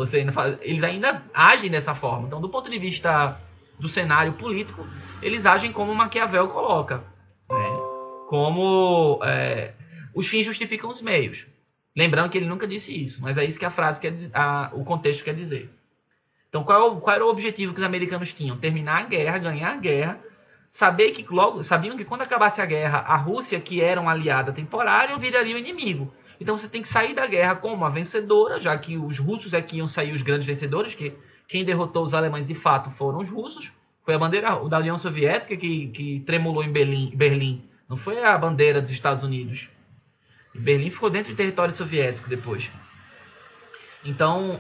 Eles ainda agem dessa forma. Então, do ponto de vista do cenário político, eles agem como Maquiavel coloca, né? Como os fins justificam os meios. Lembrando que ele nunca disse isso, mas é isso que a frase o contexto quer dizer. Então, qual era o objetivo que os americanos tinham? Terminar a guerra, ganhar a guerra, sabiam que quando acabasse a guerra, a Rússia, que era uma aliada temporária, viraria o inimigo. Então você tem que sair da guerra como uma vencedora, já que os russos é que iam sair os grandes vencedores, que quem derrotou os alemães de fato foram os russos. Foi a bandeira da União Soviética que tremulou em Berlim. Não foi a bandeira dos Estados Unidos. E Berlim ficou dentro do território soviético depois. Então,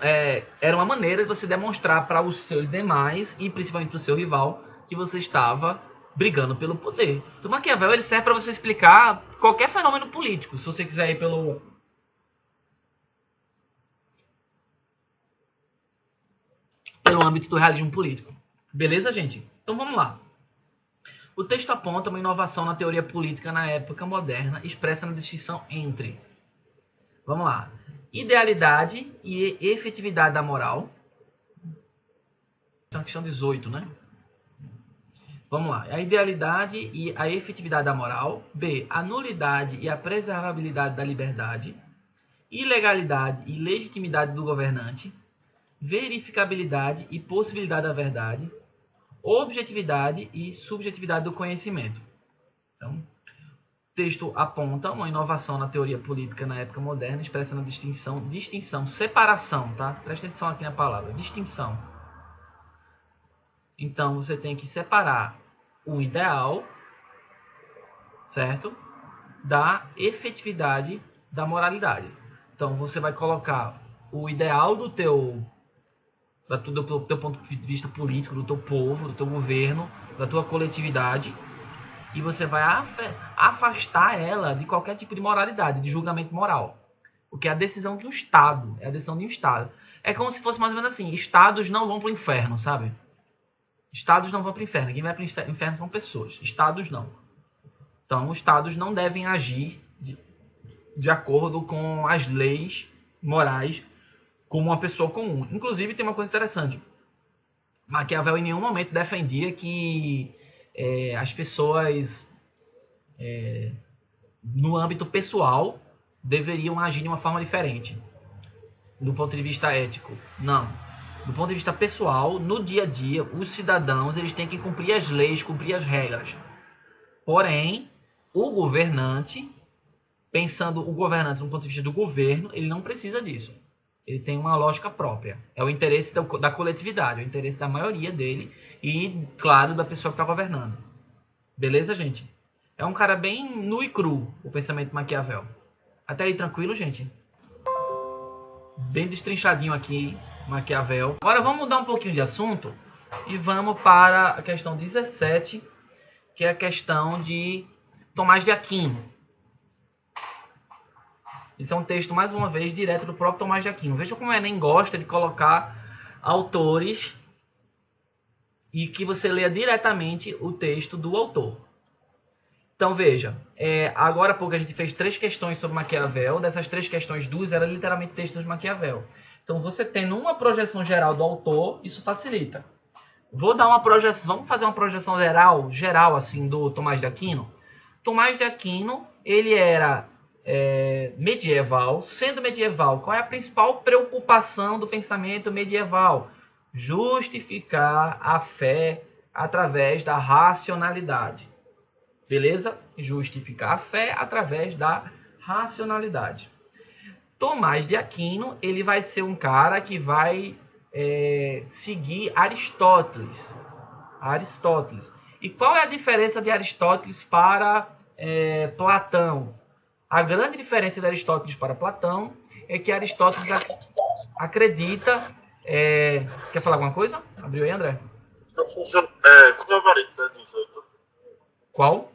era uma maneira de você demonstrar para os seus demais, e principalmente para o seu rival, que você estava brigando pelo poder. Então, Maquiavel ele serve para você explicar qualquer fenômeno político. Se você quiser ir pelo âmbito do realismo político. Beleza, gente? Então, vamos lá. O texto aponta uma inovação na teoria política na época moderna, expressa na distinção entre... Vamos lá. Idealidade e efetividade da moral. Então, questão 18, né? Vamos lá. A idealidade e a efetividade da moral. B. A nulidade e a preservabilidade da liberdade. Ilegalidade e legitimidade do governante. Verificabilidade e possibilidade da verdade. Objetividade e subjetividade do conhecimento. Então, o texto aponta uma inovação na teoria política na época moderna, expressa na distinção, separação, tá? Presta atenção aqui na palavra, distinção. Então, você tem que separar o ideal, certo? Da efetividade da moralidade. Então, você vai colocar o ideal do teu ponto de vista político, do teu povo, do teu governo, da tua coletividade, e você vai afastar ela de qualquer tipo de moralidade, de julgamento moral. Porque é a decisão de um Estado. É a decisão de um Estado. É como se fosse mais ou menos assim, Estados não vão para o inferno, sabe? Estados não vão para o inferno. Quem vai para o inferno são pessoas. Estados não. Então, os Estados não devem agir de acordo com as leis morais como uma pessoa comum. Inclusive, tem uma coisa interessante. Maquiavel em nenhum momento defendia que as pessoas, no âmbito pessoal, deveriam agir de uma forma diferente. Do ponto de vista ético. Não. Do ponto de vista pessoal, no dia a dia, os cidadãos eles têm que cumprir as leis, cumprir as regras. Porém, o governante, pensando o governante no ponto de vista do governo, ele não precisa disso. Ele tem uma lógica própria. É o interesse da coletividade, é o interesse da maioria dele e, claro, da pessoa que está governando. Beleza, gente? É um cara bem nu e cru, o pensamento de Maquiavel. Até aí, tranquilo, gente? Bem destrinchadinho aqui, Maquiavel. Agora vamos mudar um pouquinho de assunto e vamos para a questão 17, que é a questão de Tomás de Aquino. Isso é um texto, mais uma vez, direto do próprio Tomás de Aquino. Veja como o Enem gosta de colocar autores e que você leia diretamente o texto do autor. Então veja, agora há pouco a gente fez 3 questões sobre Maquiavel. Dessas 3 questões, 2 eram literalmente textos de Maquiavel. Então você tendo uma projeção geral do autor, isso facilita. Vou dar uma projeção, vamos fazer uma projeção geral assim do Tomás de Aquino. Tomás de Aquino, ele era medieval. Sendo medieval, qual é a principal preocupação do pensamento medieval? Justificar a fé através da racionalidade. Beleza? Justificar a fé através da racionalidade. Tomás de Aquino, ele vai ser um cara que vai seguir Aristóteles. E qual é a diferença de Aristóteles para Platão? A grande diferença de Aristóteles para Platão é que Aristóteles acredita... quer falar alguma coisa? Abriu aí, André? Qual é a variante da 18? Qual?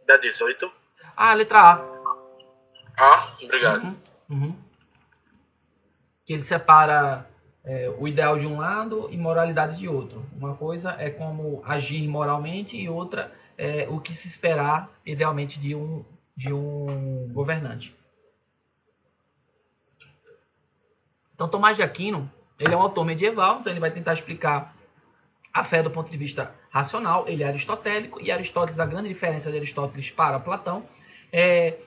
Da 18? Ah, letra A. Obrigado. Uhum. Que ele separa o ideal de um lado e moralidade de outro. Uma coisa é como agir moralmente e outra é o que se esperar idealmente de um governante. Então Tomás de Aquino, ele é um autor medieval, então ele vai tentar explicar a fé do ponto de vista racional. Ele é aristotélico, e Aristóteles, a grande diferença de Aristóteles para Platão é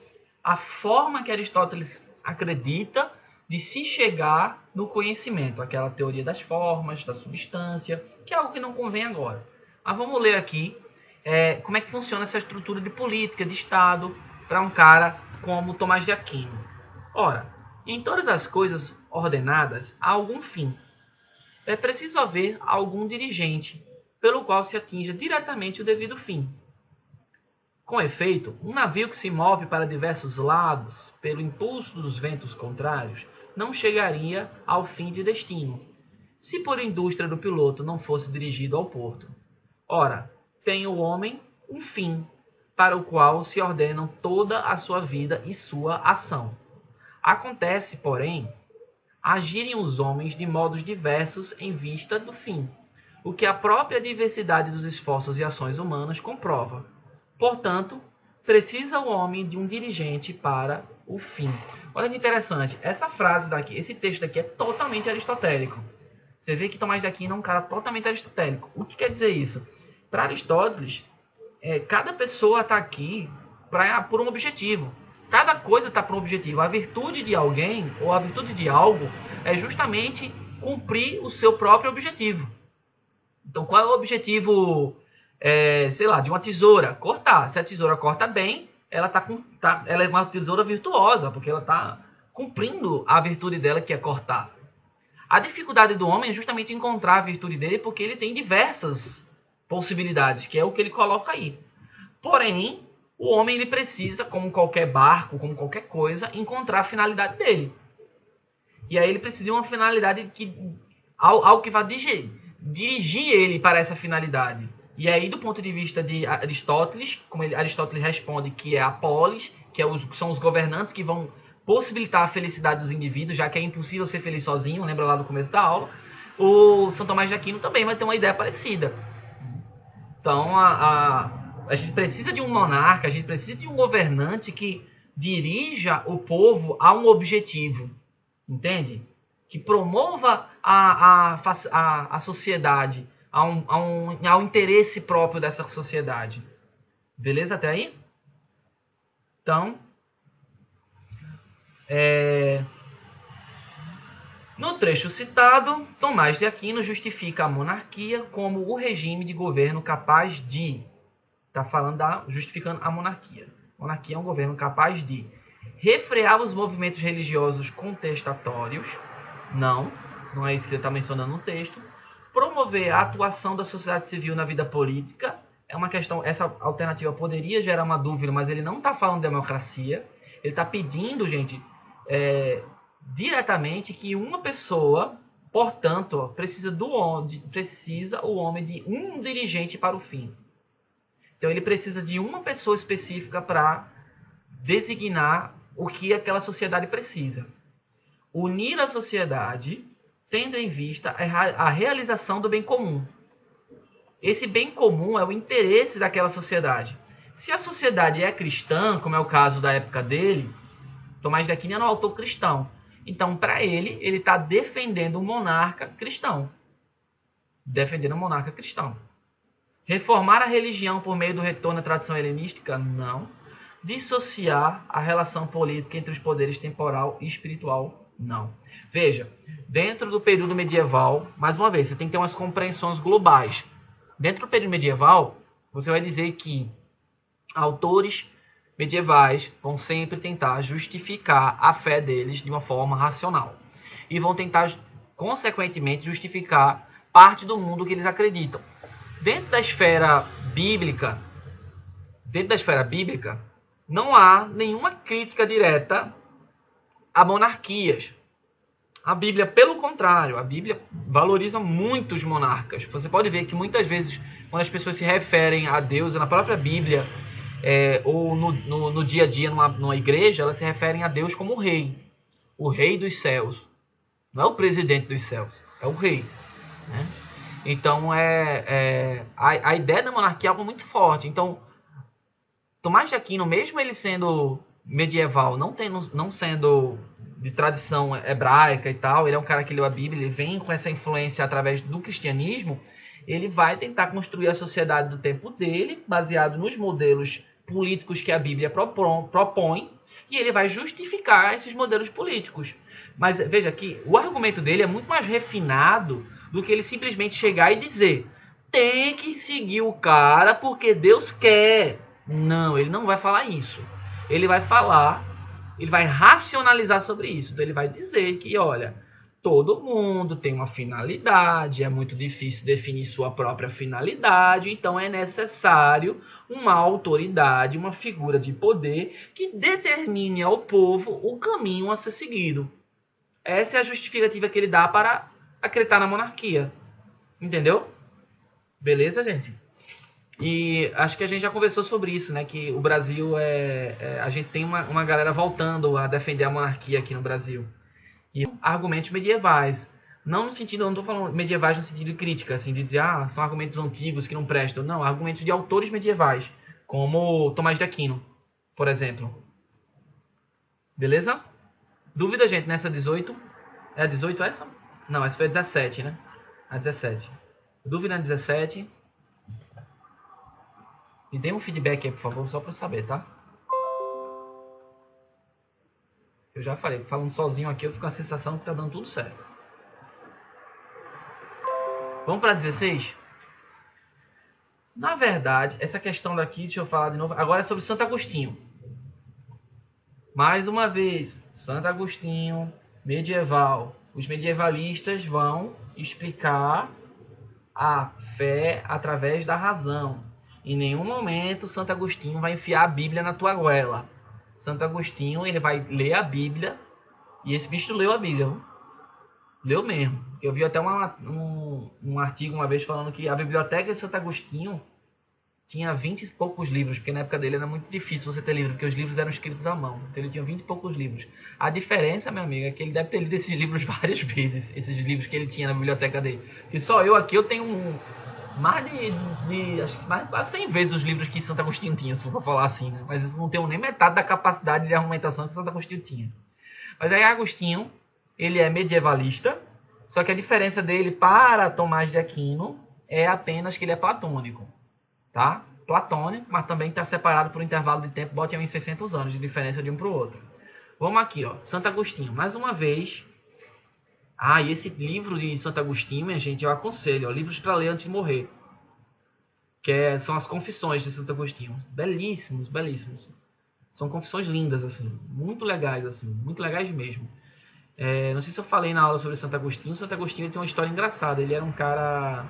a forma que Aristóteles acredita de se chegar no conhecimento, aquela teoria das formas, da substância, que é algo que não convém agora. Mas vamos ler aqui como é que funciona essa estrutura de política, de Estado, para um cara como Tomás de Aquino. Ora, em todas as coisas ordenadas há algum fim. É preciso haver algum dirigente pelo qual se atinja diretamente o devido fim. Com efeito, um navio que se move para diversos lados pelo impulso dos ventos contrários não chegaria ao fim de destino, se por indústria do piloto não fosse dirigido ao porto. Ora, tem o homem um fim, para o qual se ordenam toda a sua vida e sua ação. Acontece, porém, agirem os homens de modos diversos em vista do fim, o que a própria diversidade dos esforços e ações humanas comprova. Portanto, precisa o homem de um dirigente para o fim. Olha que interessante, essa frase daqui, esse texto daqui é totalmente aristotélico. Você vê que Tomás de Aquino é um cara totalmente aristotélico. O que quer dizer isso? Para Aristóteles, cada pessoa está aqui por um objetivo. Cada coisa está para um objetivo. A virtude de alguém ou a virtude de algo é justamente cumprir o seu próprio objetivo. Então, qual é o objetivo, de uma tesoura? Cortar. Se a tesoura corta bem, ela é uma tesoura virtuosa, porque ela está cumprindo a virtude dela, que é cortar. A dificuldade do homem é justamente encontrar a virtude dele, porque ele tem diversas possibilidades, que é o que ele coloca aí. Porém, o homem ele precisa, como qualquer barco, como qualquer coisa, encontrar a finalidade dele. E aí ele precisa de uma finalidade algo que vá dirigir ele para essa finalidade. E aí, do ponto de vista de Aristóteles, como Aristóteles responde que é a polis, que são os governantes que vão possibilitar a felicidade dos indivíduos, já que é impossível ser feliz sozinho, lembra lá do começo da aula. O São Tomás de Aquino também vai ter uma ideia parecida. Então, a gente precisa de um monarca, a gente precisa de um governante que dirija o povo a um objetivo, entende? Que promova a sociedade, ao interesse próprio dessa sociedade. Beleza até aí? Então, no trecho citado, Tomás de Aquino justifica a monarquia como o regime de governo capaz de... Está justificando a monarquia. A monarquia é um governo capaz de refrear os movimentos religiosos contestatórios. Não é isso que ele está mencionando no texto. Promover a atuação da sociedade civil na vida política. É uma questão, essa alternativa poderia gerar uma dúvida, mas ele não está falando de democracia. Ele está pedindo, gente, diretamente que uma pessoa, portanto, precisa o homem de um dirigente para o fim. Então ele precisa de uma pessoa específica para designar o que aquela sociedade precisa. Unir a sociedade tendo em vista a realização do bem comum. Esse bem comum é o interesse daquela sociedade. Se a sociedade é cristã, como é o caso da época dele, Tomás de Aquino era um autor cristão. Então, para ele está defendendo um monarca cristão. Defendendo um monarca cristão. Reformar a religião por meio do retorno à tradição helenística? Não. Dissociar a relação política entre os poderes temporal e espiritual? Não. Veja, dentro do período medieval, mais uma vez, você tem que ter umas compreensões globais. Dentro do período medieval, você vai dizer que autores medievais vão sempre tentar justificar a fé deles de uma forma racional. E vão tentar, consequentemente, justificar parte do mundo que eles acreditam. Dentro da esfera bíblica, não há nenhuma crítica direta a monarquias. A Bíblia, pelo contrário, a Bíblia valoriza muito os monarcas. Você pode ver que muitas vezes, quando as pessoas se referem a Deus na própria Bíblia, ou no dia a dia numa igreja, elas se referem a Deus como o rei dos céus. Não é o presidente dos céus, é o rei, né? Então, a ideia da monarquia é algo muito forte. Então, Tomás de Aquino, mesmo ele sendo medieval, não sendo de tradição hebraica e tal, ele é um cara que leu a Bíblia, ele vem com essa influência através do cristianismo, ele vai tentar construir a sociedade do tempo dele, baseado nos modelos políticos que a Bíblia propõe, e ele vai justificar esses modelos políticos. Mas veja que o argumento dele é muito mais refinado do que ele simplesmente chegar e dizer: tem que seguir o cara porque Deus quer. Não, ele não vai falar isso. Ele vai racionalizar sobre isso. Então ele vai dizer que, olha, todo mundo tem uma finalidade, é muito difícil definir sua própria finalidade, então é necessário uma autoridade, uma figura de poder que determine ao povo o caminho a ser seguido. Essa é a justificativa que ele dá para acreditar na monarquia. Entendeu? Beleza, gente? E acho que a gente já conversou sobre isso, né? Que o Brasil a gente tem uma galera voltando a defender a monarquia aqui no Brasil. E argumentos medievais. Não no sentido, eu não estou falando medievais no sentido de crítica, assim, de dizer, são argumentos antigos que não prestam. Não, argumentos de autores medievais, como Tomás de Aquino, por exemplo. Beleza? Dúvida, gente, nessa 18? É a 18 essa? Não, essa foi a 17, né? A 17. Dúvida na 17? Me dê um feedback aí, por favor, só para eu saber, tá? Eu já falei, falando sozinho aqui, eu fico com a sensação que tá dando tudo certo. Vamos para 16? Na verdade, essa questão daqui, deixa eu falar de novo, agora é sobre Santo Agostinho. Mais uma vez, Santo Agostinho, medieval. Os medievalistas vão explicar a fé através da razão. Em nenhum momento Santo Agostinho vai enfiar a Bíblia na tua goela. Santo Agostinho, ele vai ler a Bíblia, e esse bicho leu a Bíblia, viu? Leu mesmo. Eu vi até um artigo uma vez falando que a biblioteca de Santo Agostinho tinha 20 e poucos livros, porque na época dele era muito difícil você ter livro, porque os livros eram escritos à mão. Então ele tinha 20 e poucos livros. A diferença, meu amigo, é que ele deve ter lido esses livros várias vezes, esses livros que ele tinha na biblioteca dele. E só eu aqui, eu tenho acho que mais quase 100 vezes os livros que Santo Agostinho tinha, se for pra falar assim, né? Mas não tenho nem metade da capacidade de argumentação que Santo Agostinho tinha. Mas aí Agostinho, ele é medievalista, só que a diferença dele para Tomás de Aquino é apenas que ele é platônico, tá? Platônico, mas também está separado por um intervalo de tempo, bote aí uns 600 anos de diferença de um para o outro. Vamos aqui, ó, Santo Agostinho, mais uma vez. E esse livro de Santo Agostinho, minha gente, eu aconselho, ó, livros para ler antes de morrer. São as Confissões de Santo Agostinho. Belíssimos, belíssimos. São confissões lindas, assim, muito legais mesmo. Não sei se eu falei na aula sobre Santo Agostinho. Santo Agostinho tem uma história engraçada. Ele era um cara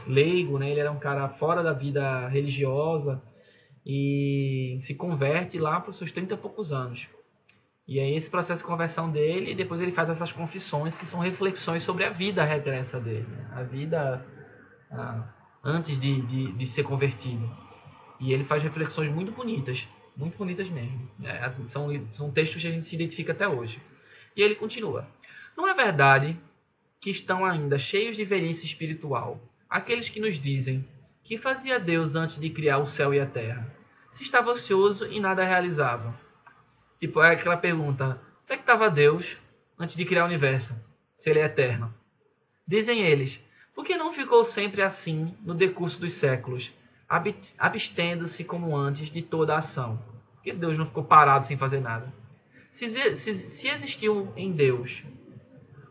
leigo, né? Ele era um cara fora da vida religiosa e se converte lá para os seus 30 e poucos anos. E aí esse processo de conversão dele, e depois ele faz essas confissões que são reflexões sobre a vida regressa dele, né? A vida antes de ser convertido. E ele faz reflexões muito bonitas mesmo. São textos que a gente se identifica até hoje. E ele continua: não é verdade que estão ainda cheios de velhice espiritual aqueles que nos dizem Que fazia Deus antes de criar o céu e a terra? Se estava ocioso e nada realizava. Tipo, é aquela pergunta: onde é que estava Deus antes de criar o universo, se ele é eterno? Dizem eles: por que não ficou sempre assim no decurso dos séculos, abstendo-se como antes de toda a ação? Por que Deus não ficou parado sem fazer nada? Se existiu em Deus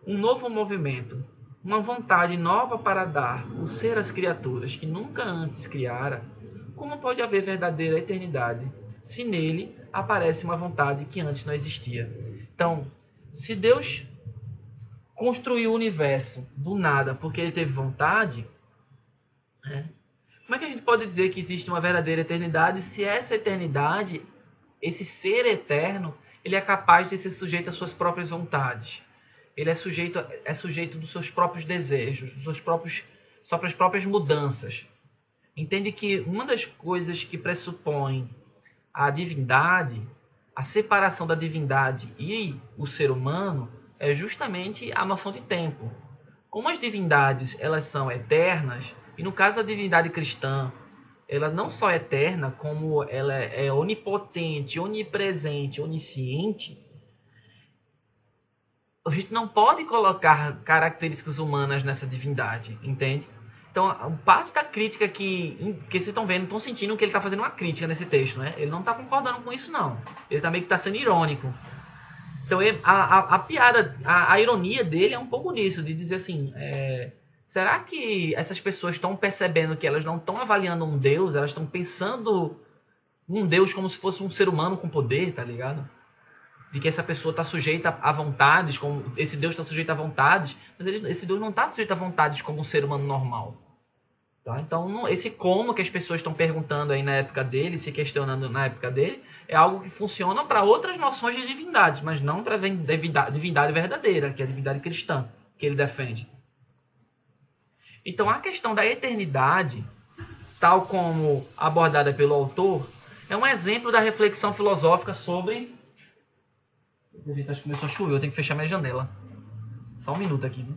um novo movimento, uma vontade nova para dar o ser às criaturas que nunca antes criara, como pode haver verdadeira eternidade se nele aparece uma vontade que antes não existia? Então, se Deus construiu o universo do nada porque ele teve vontade, como é que a gente pode dizer que existe uma verdadeira eternidade se essa eternidade, esse ser eterno, ele é capaz de ser sujeito às suas próprias vontades? Ele é sujeito dos seus próprios desejos, suas próprias mudanças. Entende que uma das coisas que pressupõe a divindade, a separação da divindade e o ser humano, é justamente a noção de tempo. Como as divindades elas são eternas, e no caso da divindade cristã, ela não só é eterna, como ela é onipotente, onipresente, onisciente, a gente não pode colocar características humanas nessa divindade, entende? Então, parte da crítica que vocês estão vendo, estão sentindo que ele está fazendo uma crítica nesse texto, né? Ele não está concordando com isso, não. Ele está meio que está sendo irônico. Então, a piada, a ironia dele é um pouco nisso, de dizer assim, será que essas pessoas estão percebendo que elas não estão avaliando um Deus, elas estão pensando um Deus como se fosse um ser humano com poder, tá ligado? De que essa pessoa está sujeita a vontades, como esse Deus está sujeito a vontades, mas esse Deus não está sujeito a vontades como um ser humano normal. Tá? Então, esse como que as pessoas estão perguntando aí na época dele, se questionando na época dele, é algo que funciona para outras noções de divindade, mas não para a divindade verdadeira, que é a divindade cristã, que ele defende. Então, a questão da eternidade, tal como abordada pelo autor, é um exemplo da reflexão filosófica sobre... Acho que começou a chover, eu tenho que fechar minha janela. Só um minuto aqui, viu?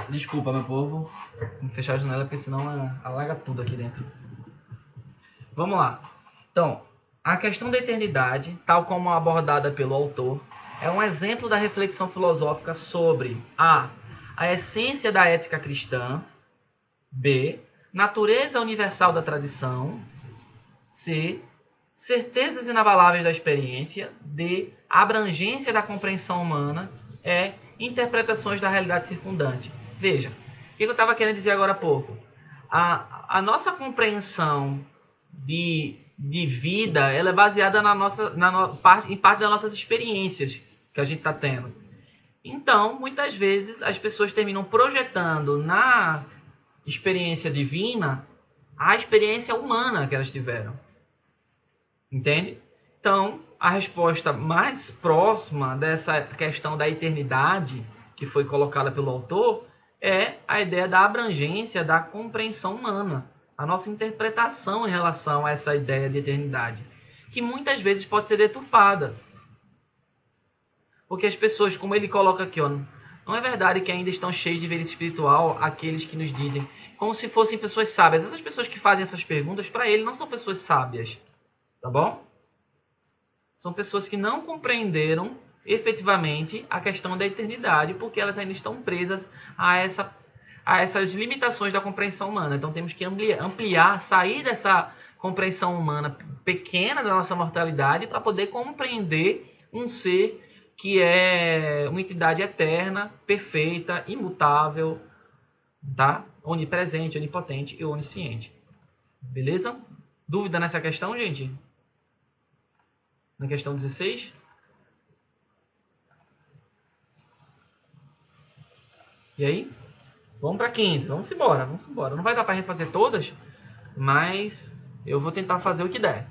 Desculpa, meu povo. Vou fechar a janela porque senão alaga tudo aqui dentro. Vamos lá. Então, a questão da eternidade, tal como abordada pelo autor, é um exemplo da reflexão filosófica sobre a essência da ética cristã, b, natureza universal da tradição, c, certezas inabaláveis da experiência, d, abrangência da compreensão humana, e, interpretações da realidade circundante. Veja, o que eu estava querendo dizer agora há pouco? A nossa compreensão de vida, ela é baseada em parte das nossas experiências que a gente está tendo. Então, muitas vezes, as pessoas terminam projetando na experiência divina a experiência humana que elas tiveram. Entende? Então, a resposta mais próxima dessa questão da eternidade, que foi colocada pelo autor, é a ideia da abrangência da compreensão humana, a nossa interpretação em relação a essa ideia de eternidade, que muitas vezes pode ser deturpada. Porque as pessoas, como ele coloca aqui, não é verdade que ainda estão cheios de velhice espiritual aqueles que nos dizem, como se fossem pessoas sábias. Essas pessoas que fazem essas perguntas, para ele, não são pessoas sábias. Tá bom? São pessoas que não compreenderam efetivamente a questão da eternidade, porque elas ainda estão presas a essas limitações da compreensão humana. Então temos que ampliar, sair dessa compreensão humana pequena da nossa mortalidade para poder compreender um ser que é uma entidade eterna, perfeita, imutável, tá? Onipresente, onipotente e onisciente. Beleza? Dúvida nessa questão, gente? Na questão 16? E aí? Vamos para 15. Vamos embora. Não vai dar para refazer todas, mas eu vou tentar fazer o que der.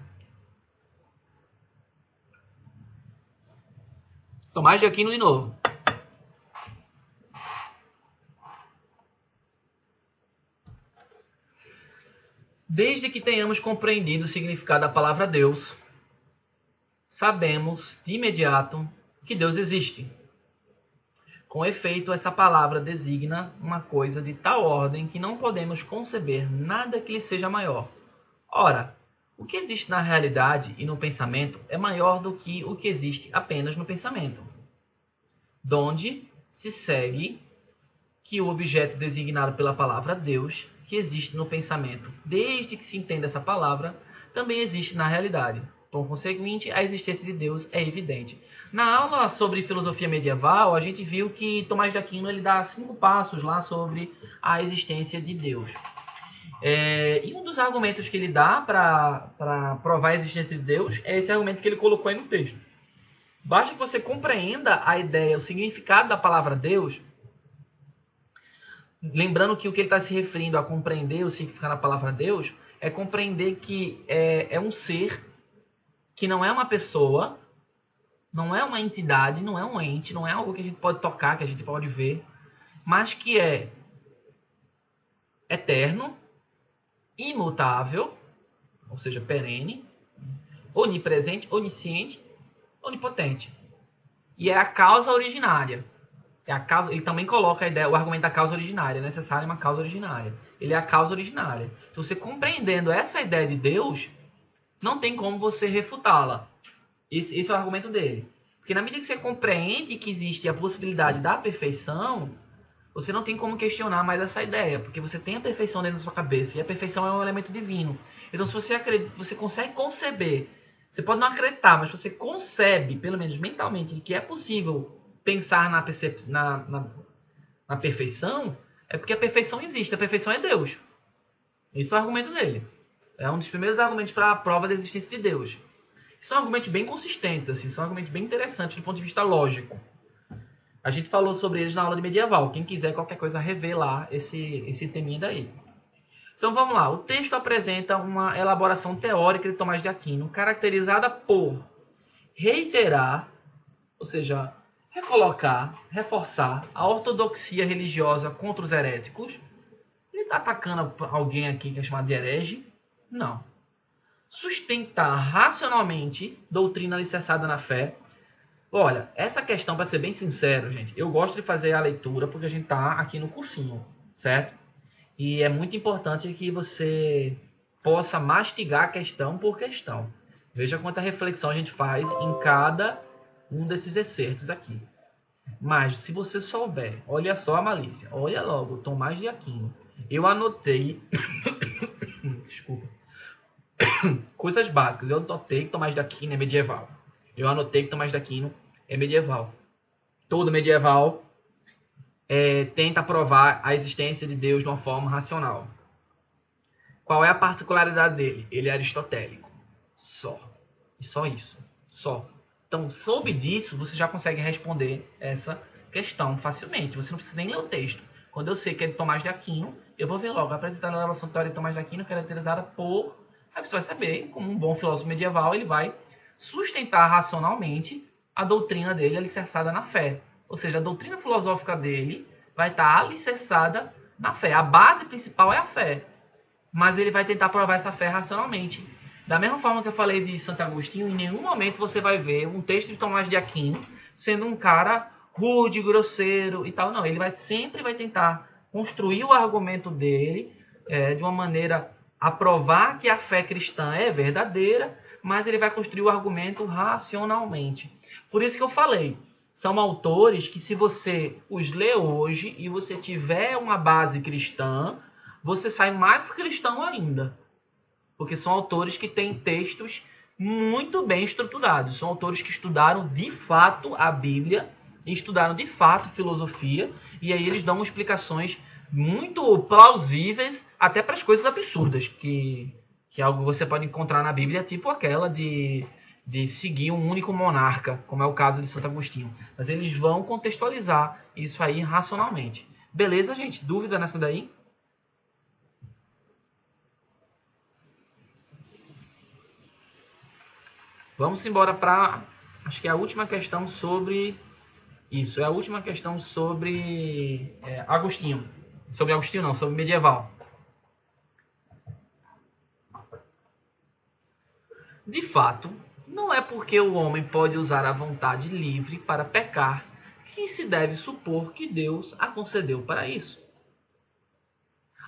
Tomás de Aquino de novo. Desde que tenhamos compreendido o significado da palavra Deus, sabemos de imediato que Deus existe. Com efeito, essa palavra designa uma coisa de tal ordem que não podemos conceber nada que lhe seja maior. Ora, o que existe na realidade e no pensamento é maior do que o que existe apenas no pensamento. Donde se segue que o objeto designado pela palavra Deus, que existe no pensamento, desde que se entenda essa palavra, também existe na realidade. Por conseguinte, a existência de Deus é evidente. Na aula sobre filosofia medieval, a gente viu que Tomás de Aquino ele dá 5 passos lá sobre a existência de Deus. E um dos argumentos que ele dá para provar a existência de Deus é esse argumento que ele colocou aí no texto. Basta que você compreenda a ideia, o significado da palavra Deus, lembrando que o que ele está se referindo a compreender o significado da palavra Deus é compreender que é um ser que não é uma pessoa, não é uma entidade, não é um ente, não é algo que a gente pode tocar, que a gente pode ver, mas que é eterno, imutável, ou seja, perene, onipresente, onisciente, onipotente. E é a causa originária. Ele também coloca a ideia, o argumento da causa originária. É necessária uma causa originária. Ele é a causa originária. Então, você compreendendo essa ideia de Deus, não tem como você refutá-la. Esse é o argumento dele. Porque na medida que você compreende que existe a possibilidade da perfeição, você não tem como questionar mais essa ideia. Porque você tem a perfeição dentro da sua cabeça. E a perfeição é um elemento divino. Então, se você acredita, você consegue conceber. Você pode não acreditar, mas você concebe, pelo menos mentalmente, que é possível pensar na perfeição, é porque a perfeição existe. A perfeição é Deus. Esse é o argumento dele. É um dos primeiros argumentos para a prova da existência de Deus. São argumentos bem consistentes, assim, são argumentos bem interessantes do ponto de vista lógico. A gente falou sobre eles na aula de medieval. Quem quiser qualquer coisa rever lá esse teminha daí. Então vamos lá. O texto apresenta uma elaboração teórica de Tomás de Aquino, caracterizada por reiterar, ou seja, recolocar, reforçar a ortodoxia religiosa contra os heréticos. Ele está atacando alguém aqui que é chamado de herege? Não. Sustentar racionalmente doutrina alicerçada na fé. Olha, essa questão, para ser bem sincero, gente, eu gosto de fazer a leitura porque a gente está aqui no cursinho, certo? E é muito importante que você possa mastigar questão por questão. Veja quanta reflexão a gente faz em cada um desses excertos aqui. Mas, se você souber, olha só a malícia, olha logo, Tomás de Aquino. Eu anotei... Desculpa. Coisas básicas. Eu anotei que Tomás de Aquino é medieval. Eu anotei que Tomás de Aquino é medieval. Todo medieval tenta provar a existência de Deus de uma forma racional. Qual é a particularidade dele? Ele é aristotélico. Só. E só isso. Só. Então, sob disso, você já consegue responder essa questão facilmente. Você não precisa nem ler o texto. Quando eu sei que é de Tomás de Aquino, eu vou ver logo. Apresentar a relação teórica de Tomás de Aquino, caracterizada por... Aí você vai saber, como um bom filósofo medieval, ele vai sustentar racionalmente a doutrina dele alicerçada na fé. Ou seja, a doutrina filosófica dele vai estar alicerçada na fé. A base principal é a fé. Mas ele vai tentar provar essa fé racionalmente. Da mesma forma que eu falei de Santo Agostinho, em nenhum momento você vai ver um texto de Tomás de Aquino sendo um cara rude, grosseiro e tal. Não, ele sempre vai tentar construir o argumento dele de uma maneira a provar que a fé cristã é verdadeira, mas ele vai construir o argumento racionalmente. Por isso que eu falei, são autores que se você os lê hoje e você tiver uma base cristã, você sai mais cristão ainda. Porque são autores que têm textos muito bem estruturados. São autores que estudaram de fato a Bíblia, estudaram de fato filosofia, e aí eles dão explicações muito plausíveis até para as coisas absurdas que algo você pode encontrar na Bíblia, tipo aquela de seguir um único monarca, como é o caso de Santo Agostinho. Mas eles vão contextualizar isso aí racionalmente. Beleza, gente? Dúvida nessa daí? Vamos embora para, acho que é a última questão sobre isso. É a última questão sobre Agostinho. Sobre Agostinho não, sobre medieval. De fato, não é porque o homem pode usar a vontade livre para pecar que se deve supor que Deus a concedeu para isso.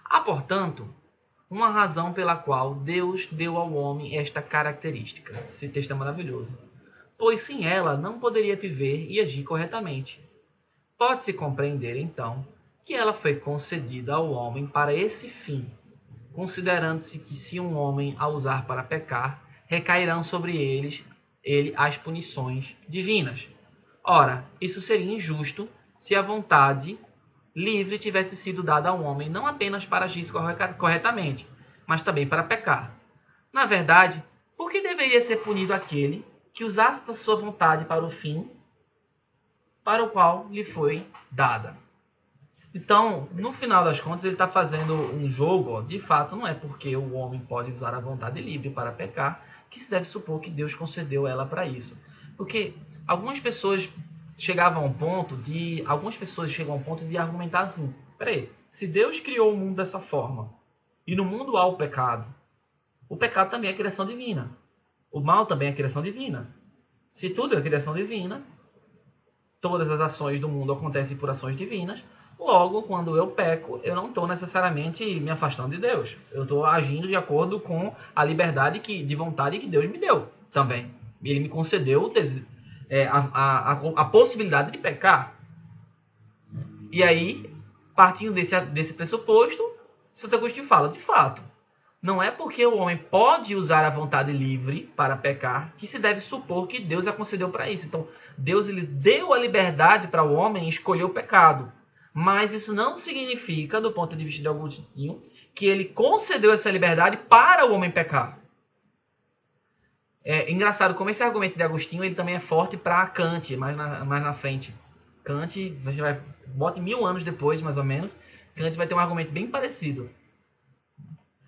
Há, portanto, uma razão pela qual Deus deu ao homem esta característica. Esse texto é maravilhoso. Pois sem ela não poderia viver e agir corretamente. Pode-se compreender, então, que ela foi concedida ao homem para esse fim, considerando-se que se um homem a usar para pecar, recairão sobre ele as punições divinas. Ora, isso seria injusto se a vontade livre tivesse sido dada ao homem não apenas para agir corretamente, mas também para pecar. Na verdade, por que deveria ser punido aquele que usasse da sua vontade para o fim para o qual lhe foi dada? Então, no final das contas, ele está fazendo um jogo. De fato, não é porque o homem pode usar a vontade livre para pecar que se deve supor que Deus concedeu ela para isso. Porque algumas pessoas chegavam ao ponto de argumentar assim: peraí, se Deus criou o mundo dessa forma e no mundo há o pecado também é criação divina. O mal também é criação divina. Se tudo é criação divina, todas as ações do mundo acontecem por ações divinas. Logo, quando eu peco, eu não estou necessariamente me afastando de Deus. Eu estou agindo de acordo com a liberdade de vontade que Deus me deu também. Ele me concedeu a possibilidade de pecar. E aí, partindo desse pressuposto, Santo Agostinho fala, de fato, não é porque o homem pode usar a vontade livre para pecar que se deve supor que Deus a concedeu para isso. Então, Deus ele deu a liberdade para o homem escolher o pecado. Mas isso não significa, do ponto de vista de Agostinho, que ele concedeu essa liberdade para o homem pecar. É engraçado como esse argumento de Agostinho ele também é forte para Kant, mais na frente. Kant, você vai bota 1000 anos depois, mais ou menos, Kant vai ter um argumento bem parecido.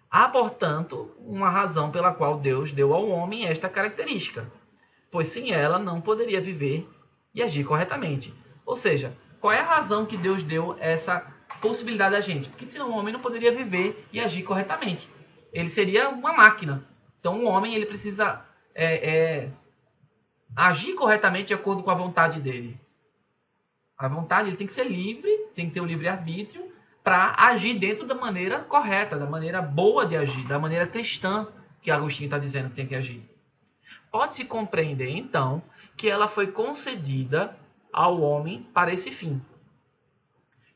Há, portanto, uma razão pela qual Deus deu ao homem esta característica, pois sem ela não poderia viver e agir corretamente. Ou seja, qual é a razão que Deus deu essa possibilidade a gente? Porque senão o homem não poderia viver e agir corretamente. Ele seria uma máquina. Então o homem ele precisa agir corretamente de acordo com a vontade dele. A vontade ele tem que ser livre, tem que ter o livre-arbítrio para agir dentro da maneira correta, da maneira boa de agir, da maneira cristã que Agostinho está dizendo que tem que agir. Pode-se compreender, então, que ela foi concedida ao homem para esse fim,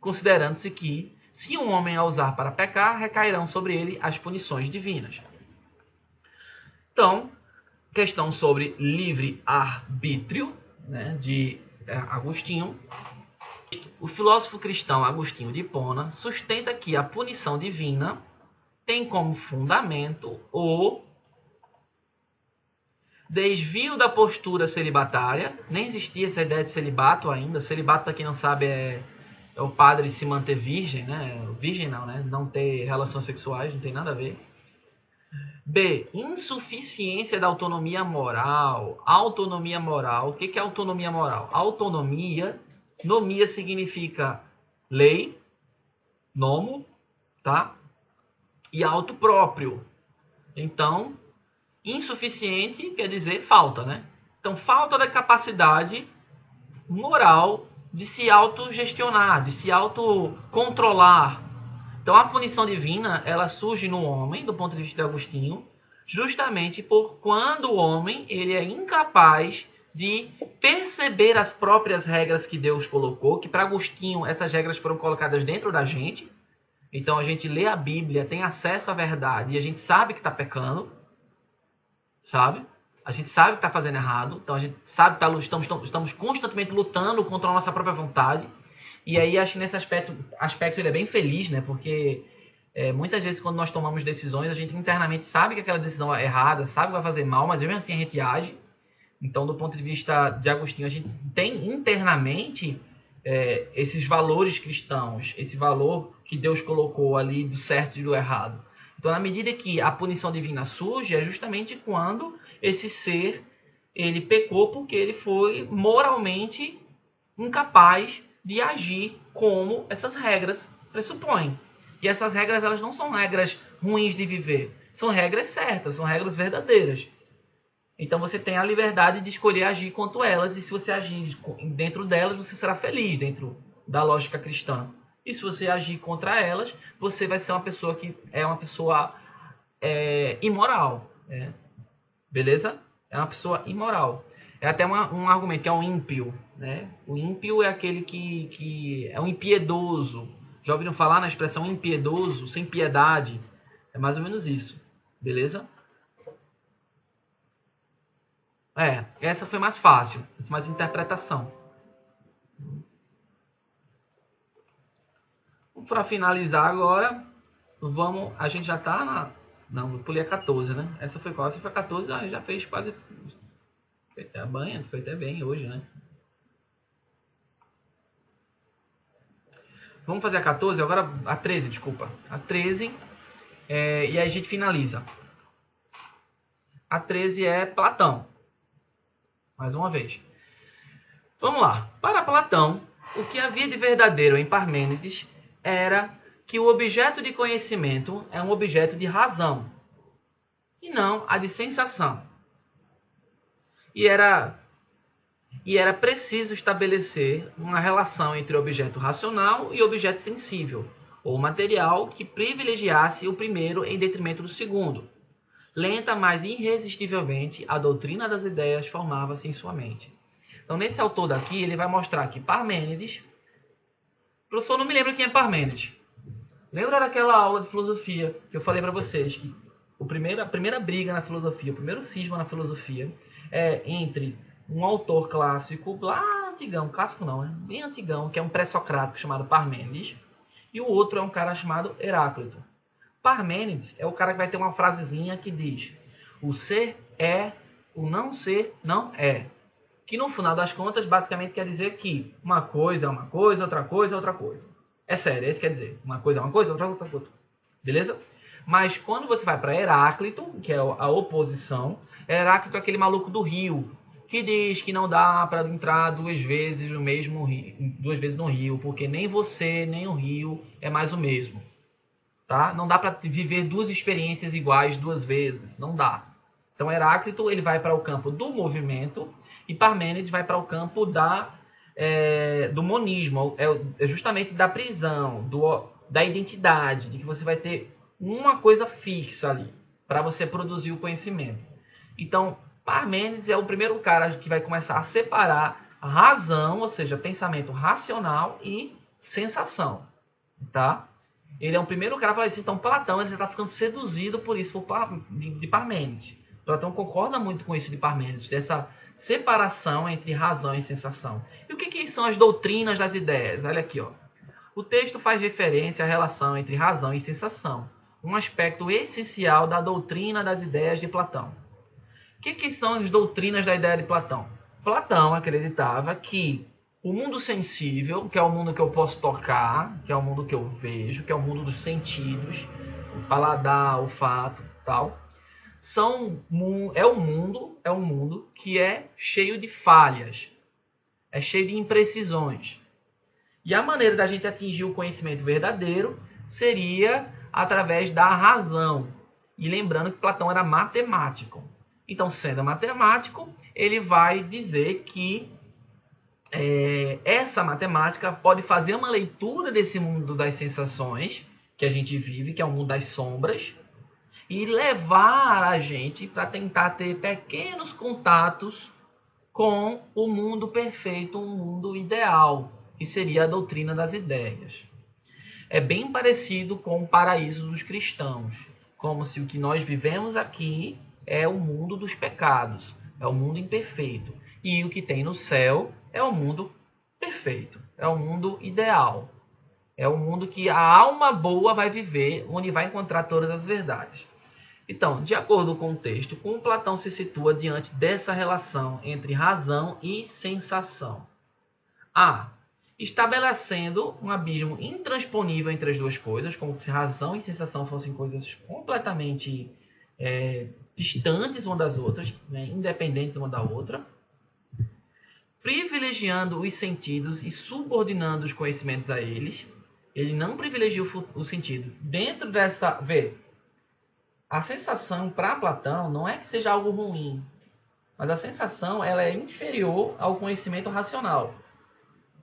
considerando-se que, se um homem a usar para pecar, recairão sobre ele as punições divinas. Então, questão sobre livre-arbítrio, né, de Agostinho. O filósofo cristão Agostinho de Hipona sustenta que a punição divina tem como fundamento o desvio da postura celibatária. Nem existia essa ideia de celibato ainda. Celibato, para quem não sabe, é o padre se manter virgem, né? Virgem não, né? Não ter relações sexuais, não tem nada a ver. B. Insuficiência da autonomia moral. Autonomia moral. O que é autonomia moral? Autonomia. Nomia significa lei, nomo, tá? E auto próprio. Então, insuficiente quer dizer falta, né? Então, falta da capacidade moral de se autogestionar, de se autocontrolar. Então, a punição divina, ela surge no homem, do ponto de vista de Agostinho, justamente por quando o homem ele é incapaz de perceber as próprias regras que Deus colocou, que para Agostinho essas regras foram colocadas dentro da gente. Então, a gente lê a Bíblia, tem acesso à verdade e a gente sabe que está pecando. Sabe? A gente sabe que está fazendo errado. Então a gente sabe que estamos constantemente lutando contra a nossa própria vontade. E aí acho que nesse aspecto ele é bem feliz, né? Porque muitas vezes quando nós tomamos decisões, a gente internamente sabe que aquela decisão é errada, sabe que vai fazer mal, mas mesmo assim a gente age. Então, do ponto de vista de Agostinho, a gente tem internamente esses valores cristãos, esse valor que Deus colocou ali do certo e do errado. Então, na medida que a punição divina surge, é justamente quando esse ser ele pecou porque ele foi moralmente incapaz de agir como essas regras pressupõem. E essas regras elas não são regras ruins de viver, são regras certas, são regras verdadeiras. Então você tem a liberdade de escolher agir quanto elas, e se você agir dentro delas, você será feliz dentro da lógica cristã. E se você agir contra elas, você vai ser uma pessoa que é uma pessoa imoral. Beleza? É uma pessoa imoral. É até um argumento que é um ímpio. Né? O ímpio é aquele que é um impiedoso. Já ouviram falar na expressão impiedoso, sem piedade? É mais ou menos isso. Beleza? Essa foi mais fácil. Mais interpretação. Para finalizar agora, a gente já está na... Não, eu pulei a 14, né? Essa foi qual? Essa foi a 14, já fez quase... A banha, foi até bem hoje, né? Vamos fazer a 14, agora a 13, desculpa. A 13, e aí a gente finaliza. A 13 é Platão. Mais uma vez. Vamos lá. Para Platão, o que havia de verdadeiro em Parmênides era que o objeto de conhecimento é um objeto de razão e não a de sensação. E era preciso estabelecer uma relação entre objeto racional e objeto sensível, ou material, que privilegiasse o primeiro em detrimento do segundo. Lenta, mas irresistivelmente, a doutrina das ideias formava-se em sua mente. Então, nesse autor daqui, ele vai mostrar que Parmênides... Professor, não me lembro quem é Parmênides. Lembra daquela aula de filosofia que eu falei para vocês que a primeira briga na filosofia, o primeiro cisma na filosofia é entre um autor clássico, lá antigão, clássico não, bem antigão, que é um pré-socrático chamado Parmênides, e o outro é um cara chamado Heráclito. Parmênides é o cara que vai ter uma frasezinha que diz: o ser é, o não ser não é. Que no final das contas basicamente quer dizer que uma coisa é uma coisa, outra coisa é outra coisa. É sério, é isso que quer dizer. Uma coisa é uma coisa, outra coisa. Beleza? Mas quando você vai para Heráclito, que é a oposição, Heráclito é aquele maluco do rio, que diz que não dá para entrar duas vezes no mesmo rio, duas vezes no rio, porque nem você nem o rio é mais o mesmo. Tá? Não dá para viver duas experiências iguais duas vezes, não dá. Então Heráclito ele vai para o campo do movimento e Parmênides vai para o campo do monismo, é justamente da prisão, da identidade, de que você vai ter uma coisa fixa ali para você produzir o conhecimento. Então Parmênides é o primeiro cara que vai começar a separar razão, ou seja, pensamento racional e sensação, tá? Ele é o primeiro cara que fala assim, então Platão ele já está ficando seduzido por isso de Parmênides. Platão concorda muito com isso de Parmênides, dessa separação entre razão e sensação. E o que são as doutrinas das ideias? Olha aqui, ó. O texto faz referência à relação entre razão e sensação, um aspecto essencial da doutrina das ideias de Platão. O que são as doutrinas da ideia de Platão? Platão acreditava que o mundo sensível, que é o mundo que eu posso tocar, que é o mundo que eu vejo, que é o mundo dos sentidos, o paladar, o olfato, tal, é um mundo que é cheio de falhas, é cheio de imprecisões. E a maneira da gente atingir o conhecimento verdadeiro seria através da razão. E lembrando que Platão era matemático. Então, sendo matemático, ele vai dizer que essa matemática pode fazer uma leitura desse mundo das sensações que a gente vive, que é o mundo das sombras, e levar a gente para tentar ter pequenos contatos com o mundo perfeito, um mundo ideal, que seria a doutrina das ideias. É bem parecido com o paraíso dos cristãos, como se o que nós vivemos aqui é o mundo dos pecados, é o mundo imperfeito, e o que tem no céu é o mundo perfeito, é o mundo ideal, é o mundo que a alma boa vai viver, onde vai encontrar todas as verdades. Então, de acordo com o texto, como Platão se situa diante dessa relação entre razão e sensação? A. Estabelecendo um abismo intransponível entre as duas coisas, como se razão e sensação fossem coisas completamente distantes uma das outras, né, independentes uma da outra. Privilegiando os sentidos e subordinando os conhecimentos a eles. Ele não privilegia o sentido. Dentro dessa... a sensação para Platão não é que seja algo ruim. Mas a sensação ela é inferior ao conhecimento racional.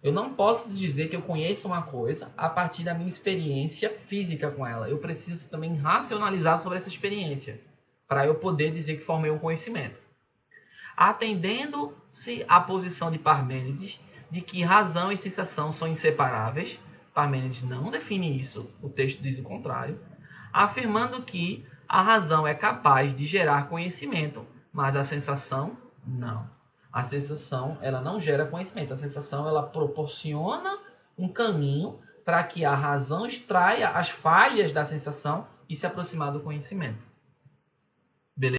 Eu não posso dizer que eu conheço uma coisa a partir da minha experiência física com ela. Eu preciso também racionalizar sobre essa experiência para eu poder dizer que formei um conhecimento. Atendendo-se à posição de Parmênides de que razão e sensação são inseparáveis, Parmênides não define isso, o texto diz o contrário, afirmando que a razão é capaz de gerar conhecimento, mas a sensação não. A sensação ela não gera conhecimento, a sensação ela proporciona um caminho para que a razão extraia as falhas da sensação e se aproximar do conhecimento.